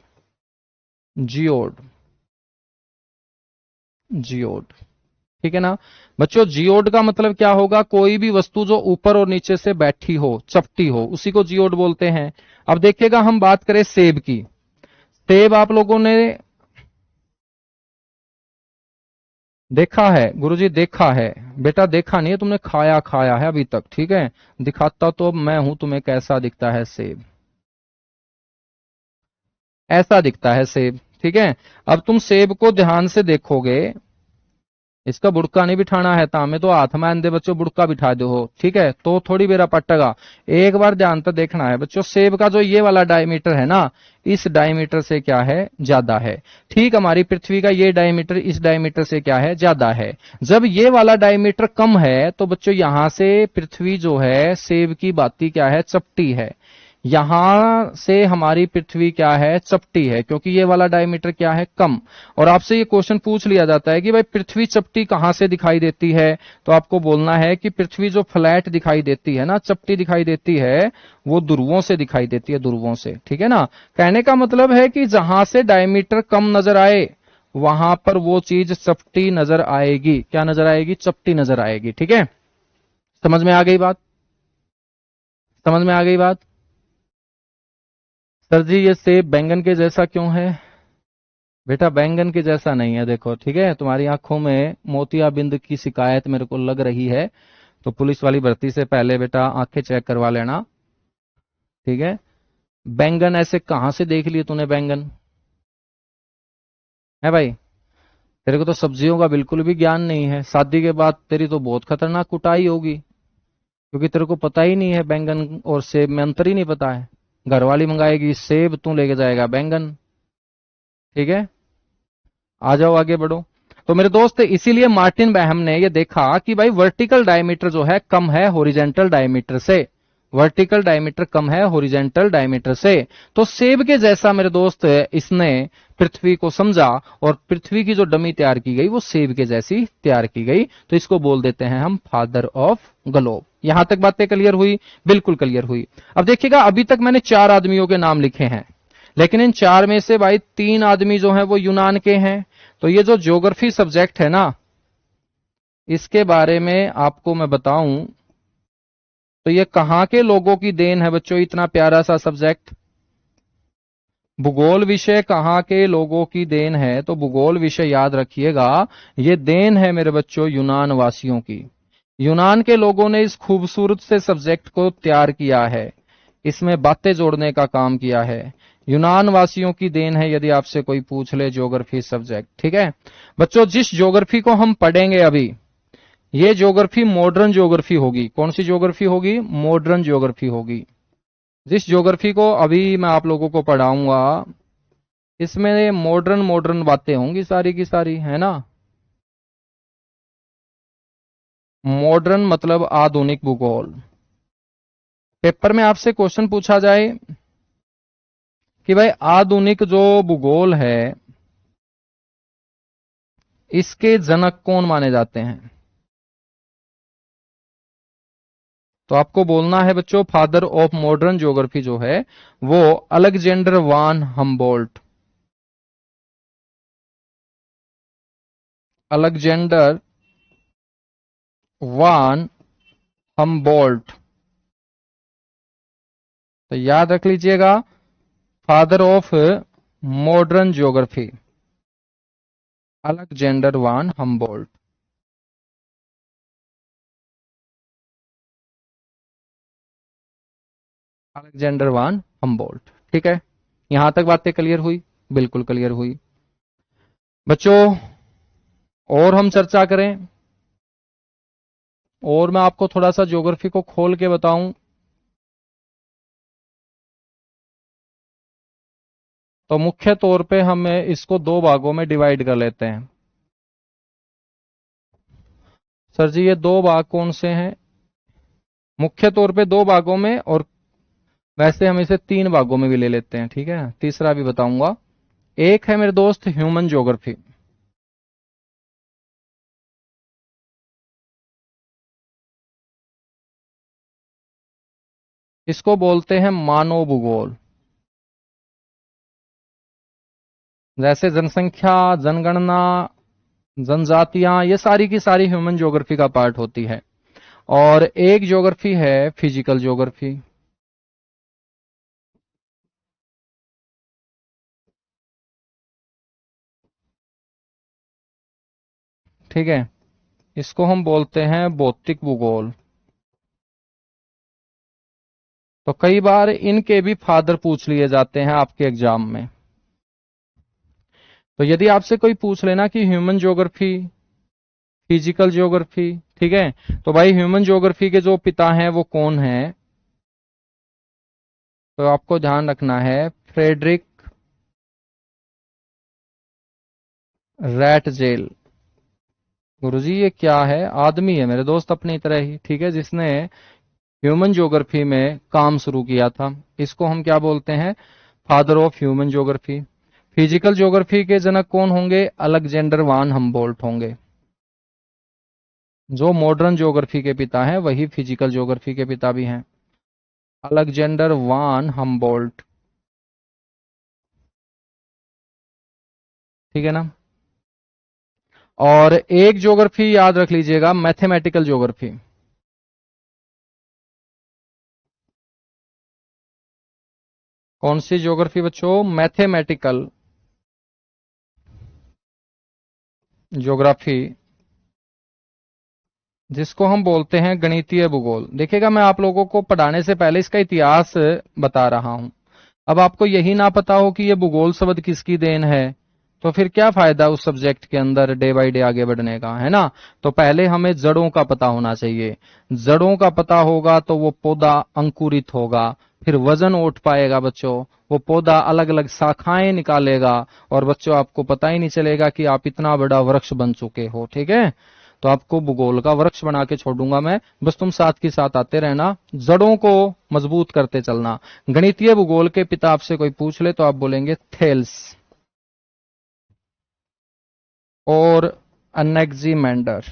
जियोड। जियोड। ठीक है ना बच्चों? जियोड का मतलब क्या होगा? कोई भी वस्तु जो ऊपर और नीचे से बैठी हो, चपटी हो, उसी को जियोड बोलते हैं। अब देखिएगा हम बात करें सेब की। सेब आप लोगों ने देखा है? गुरुजी देखा है। बेटा देखा नहीं है तुमने, खाया खाया है अभी तक। ठीक है, दिखाता तो अब मैं हूं तुम्हें कैसा दिखता है सेब। ऐसा दिखता है सेब। ठीक है, अब तुम सेब को ध्यान से देखोगे, इसका बुड़का नहीं बिठाना है तामे तो हाथ में आंदे बच्चों बुड़का बिठा दो हो। ठीक है, तो थोड़ी बेरा पट्टेगा। एक बार ध्यान से देखना है बच्चों, सेब का जो ये वाला डायमीटर है ना, इस डायमीटर से क्या है? ज्यादा है। ठीक, हमारी पृथ्वी का ये डायमीटर इस डायमीटर से क्या है? ज्यादा है। जब ये वाला डायमीटर कम है तो बच्चों यहां से पृथ्वी जो है सेब की बाती क्या है? चपटी है। यहां से हमारी पृथ्वी क्या है? चपटी है, क्योंकि ये वाला डायमीटर क्या है? कम। और आपसे ये क्वेश्चन पूछ लिया जाता है कि भाई पृथ्वी चपटी कहां से दिखाई देती है, तो आपको बोलना है कि पृथ्वी जो फ्लैट दिखाई देती है ना, चपटी दिखाई देती है, वो ध्रुवों से दिखाई देती है, ध्रुवों से। ठीक है ना? कहने का मतलब है कि जहां से डायमीटर कम नजर आए वहां पर वो चीज चपटी नजर आएगी। क्या नजर आएगी? चपटी नजर आएगी। ठीक है, समझ में आ गई बात? समझ में आ गई बात? सर जी ये सेब बैंगन के जैसा क्यों है? बेटा बैंगन के जैसा नहीं है। देखो ठीक है, तुम्हारी आंखों में मोतियाबिंद की शिकायत मेरे को लग रही है, तो पुलिस वाली भर्ती से पहले बेटा आंखें चेक करवा लेना। ठीक है, बैंगन ऐसे कहां से देख लिए तूने? बैंगन है भाई? तेरे को तो सब्जियों का बिल्कुल भी ज्ञान नहीं है। शादी के बाद तेरी तो बहुत खतरनाक कुटाई होगी, क्योंकि तेरे को पता ही नहीं है बैंगन और सेब में अंतर ही नहीं पता है। घरवाली मंगाएगी सेब, तू लेके जाएगा बैंगन। ठीक है, आ जाओ आगे बढ़ो। तो मेरे दोस्त इसीलिए मार्टिन बैहम ने ये देखा कि भाई वर्टिकल डायमीटर जो है कम है हॉरिजेंटल डायमीटर से। वर्टिकल डायमीटर कम है हॉरिजेंटल डायमीटर से। तो सेब के जैसा मेरे दोस्त इसने पृथ्वी को समझा, और पृथ्वी की जो डमी तैयार की गई वो सेब के जैसी तैयार की गई। तो इसको बोल देते हैं हम फादर ऑफ ग्लोब। यहां तक बातें क्लियर हुई? बिल्कुल क्लियर हुई। अब देखिएगा अभी तक मैंने 4 आदमियों के नाम लिखे हैं, लेकिन इन 4 में से भाई 3 आदमी जो हैं वो यूनान के हैं। तो ये जो ज्योग्राफी सब्जेक्ट है ना, इसके बारे में आपको मैं बताऊं तो ये कहां के लोगों की देन है बच्चों? इतना प्यारा सा सब्जेक्ट भूगोल विषय कहां के लोगों की देन है? तो भूगोल विषय याद रखिएगा, ये देन है मेरे बच्चों यूनान वासियों की। यूनान के लोगों ने इस खूबसूरत से सब्जेक्ट को तैयार किया है, इसमें बातें जोड़ने का काम किया है। यूनान वासियों की देन है यदि आपसे कोई पूछ ले ज्योग्राफी सब्जेक्ट। ठीक है बच्चों, जिस ज्योग्राफी को हम पढ़ेंगे अभी, ये ज्योग्राफी मॉडर्न ज्योग्राफी होगी। कौन सी ज्योग्राफी होगी? मॉडर्न ज्योग्राफी होगी। जिस ज्योग्राफी को अभी मैं आप लोगों को पढ़ाऊंगा, इसमें मॉडर्न मॉडर्न बातें होंगी सारी की सारी, है ना? मॉडर्न मतलब आधुनिक भूगोल। पेपर में आपसे क्वेश्चन पूछा जाए कि भाई आधुनिक जो भूगोल है इसके जनक कौन माने जाते हैं? तो आपको बोलना है बच्चों, फादर ऑफ मॉडर्न ज्योग्राफी जो है वो अलेक्जेंडर वान हम्बोल्ट। अलेक्जेंडर वान हम्बोल्ट। तो याद रख लीजिएगा, father of modern geography Alexander one Humboldt. Alexander one Humboldt. ठीक है, यहां तक बातें क्लियर हुई? बिल्कुल क्लियर हुई बच्चों। और हम चर्चा करें, और मैं आपको थोड़ा सा ज्योग्राफी को खोल के बताऊं तो मुख्य तौर पे हम इसको दो भागों में डिवाइड कर लेते हैं। सर जी ये दो भाग कौन से हैं? मुख्य तौर पे दो भागों में, और वैसे हम इसे तीन भागों में भी ले लेते हैं। ठीक है, तीसरा भी बताऊंगा। एक है मेरे दोस्त ह्यूमन ज्योग्राफी। इसको बोलते हैं मानव भूगोल। जैसे जनसंख्या, जनगणना, जनजातियां, ये सारी की सारी ह्यूमन ज्योग्राफी का पार्ट होती है। और एक ज्योग्राफी है फिजिकल ज्योग्राफी। ठीक है, इसको हम बोलते हैं भौतिक भूगोल। तो कई बार इनके भी फादर पूछ लिए जाते हैं आपके एग्जाम में। तो यदि आपसे कोई पूछ लेना कि ह्यूमन ज्योग्राफी, फिजिकल ज्योग्राफी, ठीक है, तो भाई ह्यूमन ज्योग्राफी के जो पिता हैं वो कौन है, तो आपको ध्यान रखना है फ्रेडरिक रैटजेल। गुरुजी ये क्या है? आदमी है मेरे दोस्त अपनी तरह ही, ठीक है, जिसने ह्यूमन ज्योग्राफी में काम शुरू किया था। इसको हम क्या बोलते हैं? Father of human geography. Physical geography के जनक कौन होंगे? अलेक्जेंडर वान हम्बोल्ट होंगे। जो मॉडर्न ज्योग्राफी के पिता हैं वही फिजिकल ज्योग्राफी के पिता भी हैं, अलेक्जेंडर वान हम्बोल्ट। ठीक है ना? और एक ज्योग्राफी याद रख लीजिएगा, मैथमेटिकल ज्योग्राफी। कौन सी ज्योग्राफी बच्चों? मैथमेटिकल ज्योग्राफी, जिसको हम बोलते हैं गणितीय भूगोल। देखिएगा, मैं आप लोगों को पढ़ाने से पहले इसका इतिहास बता रहा हूं। अब आपको यही ना पता हो कि ये भूगोल शब्द किसकी देन है, तो फिर क्या फायदा उस सब्जेक्ट के अंदर डे बाय डे आगे बढ़ने का, है ना? तो पहले हमें जड़ों का पता होना चाहिए। जड़ों का पता होगा तो वो पौधा अंकुरित होगा, फिर वजन उठ पाएगा बच्चों, वो पौधा अलग अलग शाखाएं निकालेगा, और बच्चों आपको पता ही नहीं चलेगा कि आप इतना बड़ा वृक्ष बन चुके हो। ठीक है, तो आपको भूगोल का वृक्ष बना के छोड़ूंगा मैं, बस तुम साथ के साथ आते रहना, जड़ों को मजबूत करते चलना। गणितीय भूगोल के पिता आपसे कोई पूछ ले तो आप बोलेंगे थेल्स और अनेक्जिमेंडर।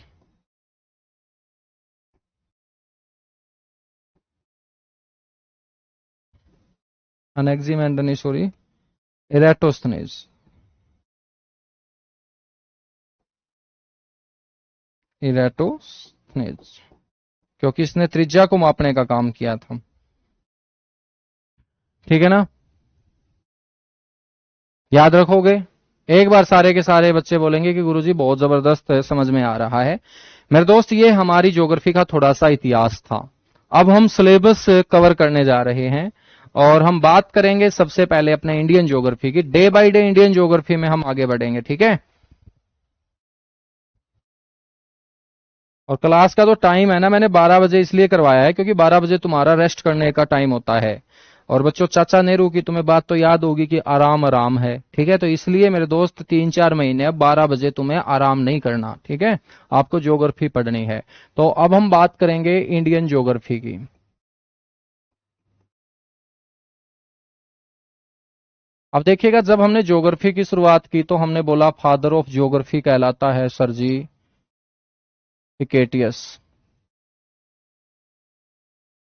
अनेक्जिमेंडर नहीं, सॉरी, इरेटोस्थनीज। इरेटोस्थनीज, क्योंकि इसने त्रिज्या को मापने का काम किया था। ठीक है ना? याद रखोगे? एक बार सारे के सारे बच्चे बोलेंगे कि गुरुजी बहुत जबरदस्त है, समझ में आ रहा है। मेरे दोस्त ये हमारी ज्योग्राफी का थोड़ा सा इतिहास था। अब हम सिलेबस कवर करने जा रहे हैं, और हम बात करेंगे सबसे पहले अपने इंडियन ज्योग्राफी की। Day by day Indian geography में हम आगे बढ़ेंगे। ठीक है, और क्लास का जो टाइम है ना, मैंने 12 बजे इसलिए करवाया है क्योंकि 12 बजे तुम्हारा रेस्ट करने का टाइम होता है। और बच्चों, चाचा नेहरू की तुम्हें बात तो याद होगी कि आराम आराम है। ठीक है, तो इसलिए मेरे दोस्त 3-4 महीने अब 12 बजे तुम्हें आराम नहीं करना। ठीक है, आपको ज्योग्राफी पढ़नी है। तो अब हम बात करेंगे इंडियन ज्योग्राफी की। अब देखिएगा, जब हमने ज्योग्राफी की शुरुआत की तो हमने बोला फादर ऑफ ज्योग्राफी कहलाता है सर जी हिकेटियस।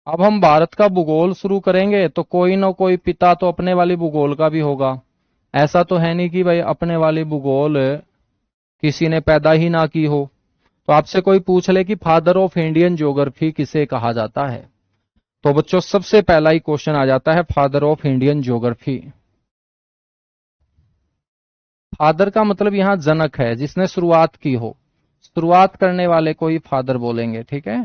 अब हम भारत का भूगोल शुरू करेंगे तो कोई ना कोई पिता तो अपने वाली भूगोल का भी होगा। ऐसा तो है नहीं कि भाई अपने वाली भूगोल किसी ने पैदा ही ना की हो। तो आपसे कोई पूछ ले कि फादर ऑफ इंडियन ज्योग्राफी किसे कहा जाता है, तो बच्चों सबसे पहला ही क्वेश्चन आ जाता है father of Indian geography. Father का मतलब यहां जनक है, जिसने शुरुआत की हो। शुरुआत करने वाले को ही फादर बोलेंगे, ठीक है।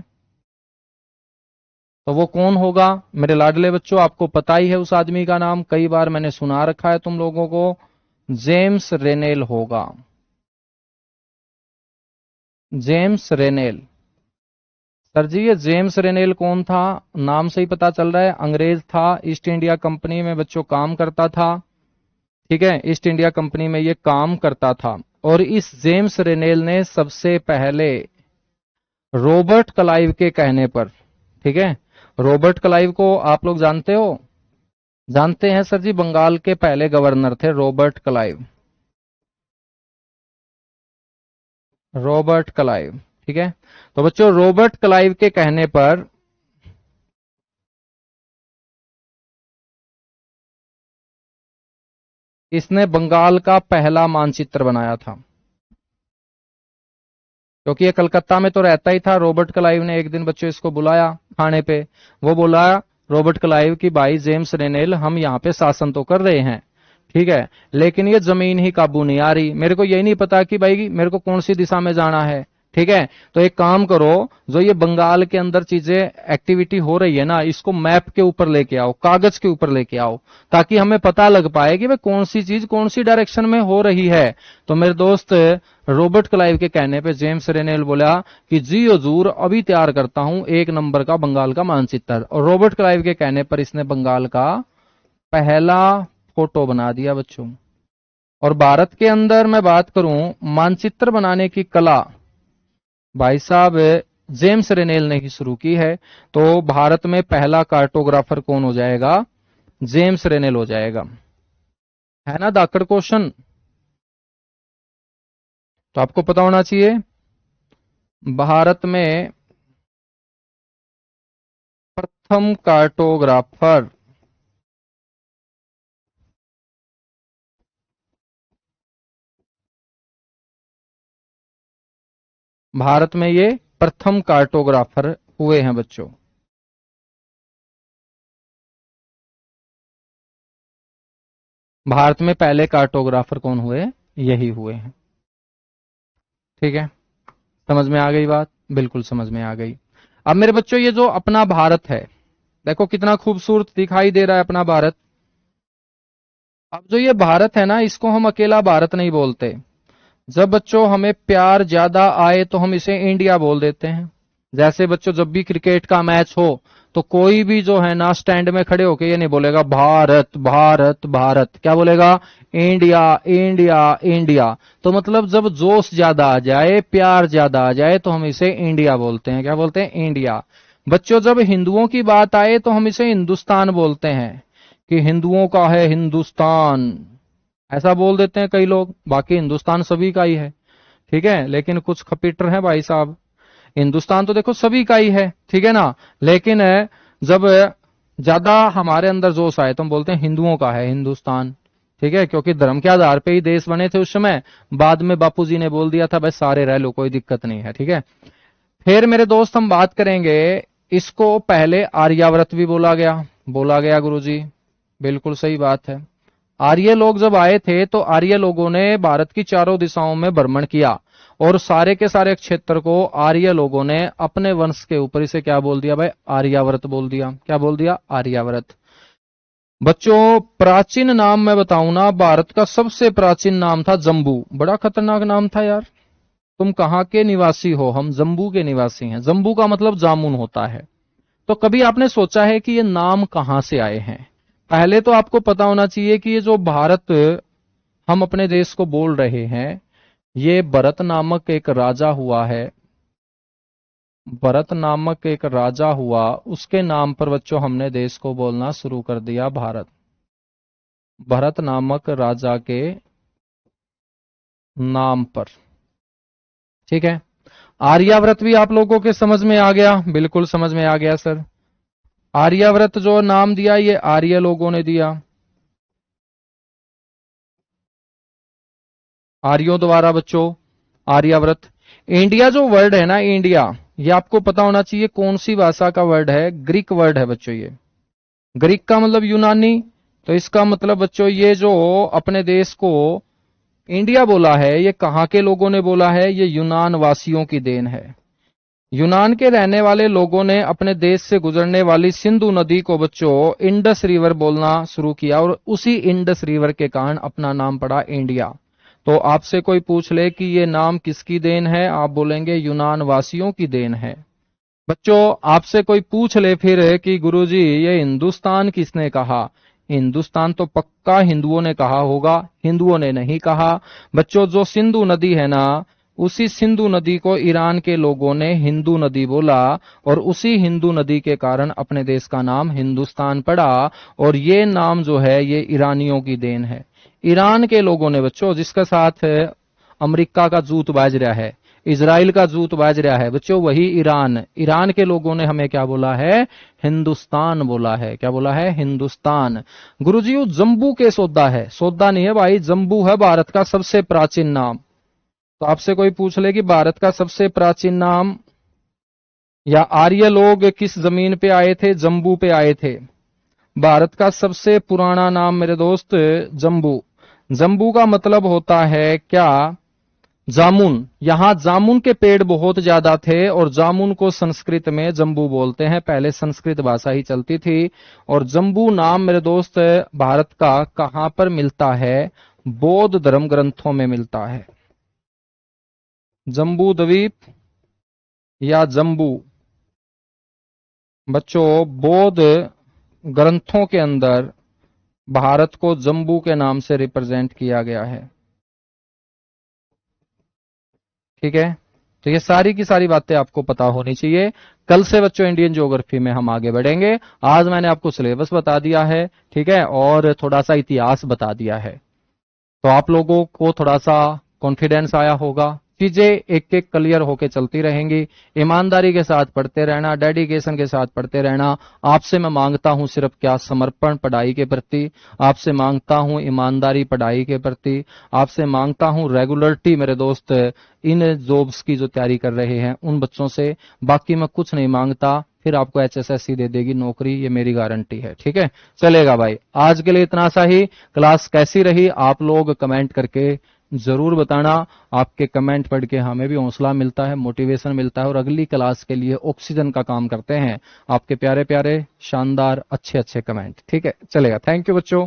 तो वो कौन होगा मेरे लाडले बच्चों, आपको पता ही है उस आदमी का नाम, कई बार मैंने सुना रखा है तुम लोगों को। जेम्स रेनेल होगा। जेम्स रेनेल। सर जी ये जेम्स रेनेल कौन था? नाम से ही पता चल रहा है, अंग्रेज था, ईस्ट इंडिया कंपनी में बच्चों काम करता था। ठीक है, ईस्ट इंडिया कंपनी में ये काम करता था। और इस जेम्स रेनेल ने सबसे पहले रॉबर्ट क्लाइव के कहने पर, ठीक है, रॉबर्ट क्लाइव को आप लोग जानते हो? जानते हैं सर जी, बंगाल के पहले गवर्नर थे रॉबर्ट क्लाइव। रॉबर्ट क्लाइव, ठीक है। तो बच्चों रॉबर्ट क्लाइव के कहने पर इसने बंगाल का पहला मानचित्र बनाया था। क्योंकि ये कलकत्ता में तो रहता ही था। रॉबर्ट क्लाइव ने एक दिन बच्चों इसको बुलाया खाने पे। वो बोला रॉबर्ट क्लाइव की भाई जेम्स रेनेल हम यहाँ पे शासन तो कर रहे हैं, ठीक है, लेकिन ये जमीन ही काबू नहीं आ रही, मेरे को यही नहीं पता कि भाई मेरे को कौन सी दिशा में जाना है। ठीक है, तो एक काम करो, जो ये बंगाल के अंदर चीजें एक्टिविटी हो रही है ना, इसको मैप के ऊपर लेके आओ, कागज के ऊपर लेके आओ, ताकि हमें पता लग पाए कि भाई कौन सी चीज कौन सी डायरेक्शन में हो रही है। तो मेरे दोस्त रॉबर्ट क्लाइव के कहने पे जेम्स रेनेल बोला कि जी हजूर अभी तैयार करता हूं एक नंबर का बंगाल का मानचित्र। और रॉबर्ट क्लाइव के कहने पर इसने बंगाल का पहला फोटो बना दिया बच्चों। और भारत के अंदर मैं बात करूं मानचित्र बनाने की कला, भाई साहब जेम्स रेनेल ने ही शुरू की है। तो भारत में पहला कार्टोग्राफर कौन हो जाएगा? जेम्स रेनेल हो जाएगा। है ना दाकड़ क्वेश्चन? तो आपको पता होना चाहिए भारत में प्रथम कार्टोग्राफर, भारत में ये प्रथम कार्टोग्राफर हुए हैं बच्चों। भारत में पहले कार्टोग्राफर कौन हुए? यही हुए हैं। ठीक है, समझ में आ गई बात? बिल्कुल समझ में आ गई। अब मेरे बच्चों ये जो अपना भारत है, देखो कितना खूबसूरत दिखाई दे रहा है अपना भारत। अब जो ये भारत है ना, इसको हम अकेला भारत नहीं बोलते। जब बच्चों हमें प्यार ज्यादा आए तो हम इसे इंडिया बोल देते हैं। जैसे बच्चों जब भी क्रिकेट का मैच हो तो कोई भी जो है ना स्टैंड में खड़े होके ये नहीं बोलेगा भारत भारत भारत, क्या बोलेगा? India India India. तो मतलब जब जोश ज्यादा आ जाए, प्यार ज्यादा आ जाए तो हम इसे इंडिया बोलते हैं। क्या बोलते हैं? इंडिया। बच्चों जब हिंदुओं की बात आए तो हम इसे हिंदुस्तान बोलते हैं, कि हिंदुओं का है हिंदुस्तान, ऐसा बोल देते हैं कई लोग। बाकी हिंदुस्तान सभी का ही है, ठीक है, लेकिन कुछ खपीटर हैं भाई साहब। हिंदुस्तान तो देखो सभी का ही है, ठीक है ना, लेकिन जब ज्यादा हमारे अंदर जोश आए तो हम बोलते हैं हिंदुओं का है हिंदुस्तान। ठीक है, क्योंकि धर्म के आधार पे ही देश बने थे उस समय। बाद में बापूजी ने बोल दिया था भाई सारे रह लो, कोई दिक्कत नहीं है। ठीक है, फिर मेरे दोस्त हम बात करेंगे, इसको पहले आर्यावर्त भी बोला गया। बोला गया गुरुजी, बिल्कुल सही बात है। आर्य लोग जब आए थे तो आर्य लोगों ने भारत की चारों दिशाओं में भ्रमण किया और सारे के सारे क्षेत्र को आर्य लोगों ने अपने वंश के ऊपर इसे क्या बोल दिया भाई? आर्यावर्त बोल दिया। क्या बोल दिया? आर्यावर्त। बच्चों प्राचीन नाम मैं बताऊं ना, भारत का सबसे प्राचीन नाम था जम्बू। बड़ा खतरनाक नाम था यार। तुम कहां के निवासी हो? हम जम्बू के निवासी हैं। जम्बू का मतलब जामुन होता है। तो कभी आपने सोचा है कि ये नाम कहां से आए हैं? पहले तो आपको पता होना चाहिए कि ये जो भारत हम अपने देश को बोल रहे हैं, ये भरत नामक एक राजा हुआ है। भरत नामक एक राजा हुआ, उसके नाम पर बच्चों हमने देश को बोलना शुरू कर दिया भारत। भरत नामक राजा के नाम पर। ठीक है, आर्यावर्त भी आप लोगों के समझ में आ गया? बिल्कुल समझ में आ गया सर। आर्याव्रत जो नाम दिया ये आर्य लोगों ने दिया, आर्यों द्वारा बच्चों, आर्याव्रत। इंडिया जो वर्ड है ना, इंडिया, ये आपको पता होना चाहिए कौन सी भाषा का वर्ड है, ग्रीक वर्ड है बच्चों ये। ग्रीक का मतलब यूनानी, तो इसका मतलब बच्चों ये जो अपने देश को इंडिया बोला है, ये कहां के लोगों ने बोला है, ये यूनान वासियों की देन है। यूनान के रहने वाले लोगों ने अपने देश से गुजरने वाली सिंधु नदी को बच्चों इंडस रिवर बोलना शुरू किया, और उसी इंडस रिवर के कारण अपना नाम पड़ा इंडिया। तो आपसे कोई पूछ ले कि ये नाम किसकी देन है, आप बोलेंगे यूनान वासियों की देन है। बच्चों आपसे कोई पूछ ले फिर कि गुरुजी ये हिंदुस्तान किसने कहा, हिंदुस्तान तो पक्का हिंदुओं ने कहा होगा, हिंदुओं ने नहीं कहा। बच्चों जो सिंधु नदी है ना, उसी सिंधु नदी को ईरान के लोगों ने हिंदू नदी बोला, और उसी हिंदू नदी के कारण अपने देश का नाम हिंदुस्तान पड़ा। और ये नाम जो है ये ईरानियों की देन है, ईरान के लोगों ने बच्चों, जिसके साथ अमेरिका का जूत बाज रहा है, इजराइल का जूत बाज रहा है बच्चों, वही ईरान, ईरान के लोगों ने हमें क्या बोला है, हिंदुस्तान बोला है। क्या बोला है, हिंदुस्तान। गुरुजी वो जम्बू के सौदा है, सौदा नहीं है भाई, जम्बू है भारत का सबसे प्राचीन नाम। तो आपसे कोई पूछ ले कि भारत का सबसे प्राचीन नाम, या आर्य लोग किस जमीन पे आए थे, जम्बू पे आए थे। भारत का सबसे पुराना नाम मेरे दोस्त जम्बू। जम्बू का मतलब होता है क्या, जामुन। यहां जामुन के पेड़ बहुत ज्यादा थे, और जामुन को संस्कृत में जम्बू बोलते हैं, पहले संस्कृत भाषा ही चलती थी। और जम्बू नाम मेरे दोस्त भारत का कहां पर मिलता है, बौद्ध धर्म ग्रंथों में मिलता है। जम्बू द्वीप या जम्बू बच्चों, बौद्ध ग्रंथों के अंदर भारत को जम्बू के नाम से रिप्रेजेंट किया गया है। ठीक है, तो ये सारी की सारी बातें आपको पता होनी चाहिए। कल से बच्चों इंडियन ज्योग्राफी में हम आगे बढ़ेंगे। आज मैंने आपको सिलेबस बता दिया है, ठीक है, और थोड़ा सा इतिहास बता दिया है, तो आप लोगों को थोड़ा सा कॉन्फिडेंस आया होगा। चीजें एक एक क्लियर होके चलती रहेंगी। ईमानदारी के साथ पढ़ते रहना, डेडिकेशन के साथ पढ़ते रहना। आपसे मैं मांगता हूं सिर्फ क्या, समर्पण पढ़ाई के प्रति, आपसे मांगता हूं ईमानदारी पढ़ाई के प्रति, आपसे मांगता हूं रेगुलरिटी मेरे दोस्त इन जॉब्स की जो तैयारी कर रहे हैं उन बच्चों से। बाकी मैं कुछ नहीं मांगता, फिर आपको एचएसएससी दे देगी नौकरी, ये मेरी गारंटी है। ठीक है, चलेगा भाई, आज के लिए इतना सा ही। क्लास कैसी रही आप लोग कमेंट करके जरूर बताना। आपके कमेंट पढ़ के हमें भी हौसला मिलता है, मोटिवेशन मिलता है, और अगली क्लास के लिए ऑक्सीजन का काम करते हैं आपके प्यारे प्यारे शानदार अच्छे अच्छे कमेंट। ठीक है, चलेगा, थैंक यू बच्चों।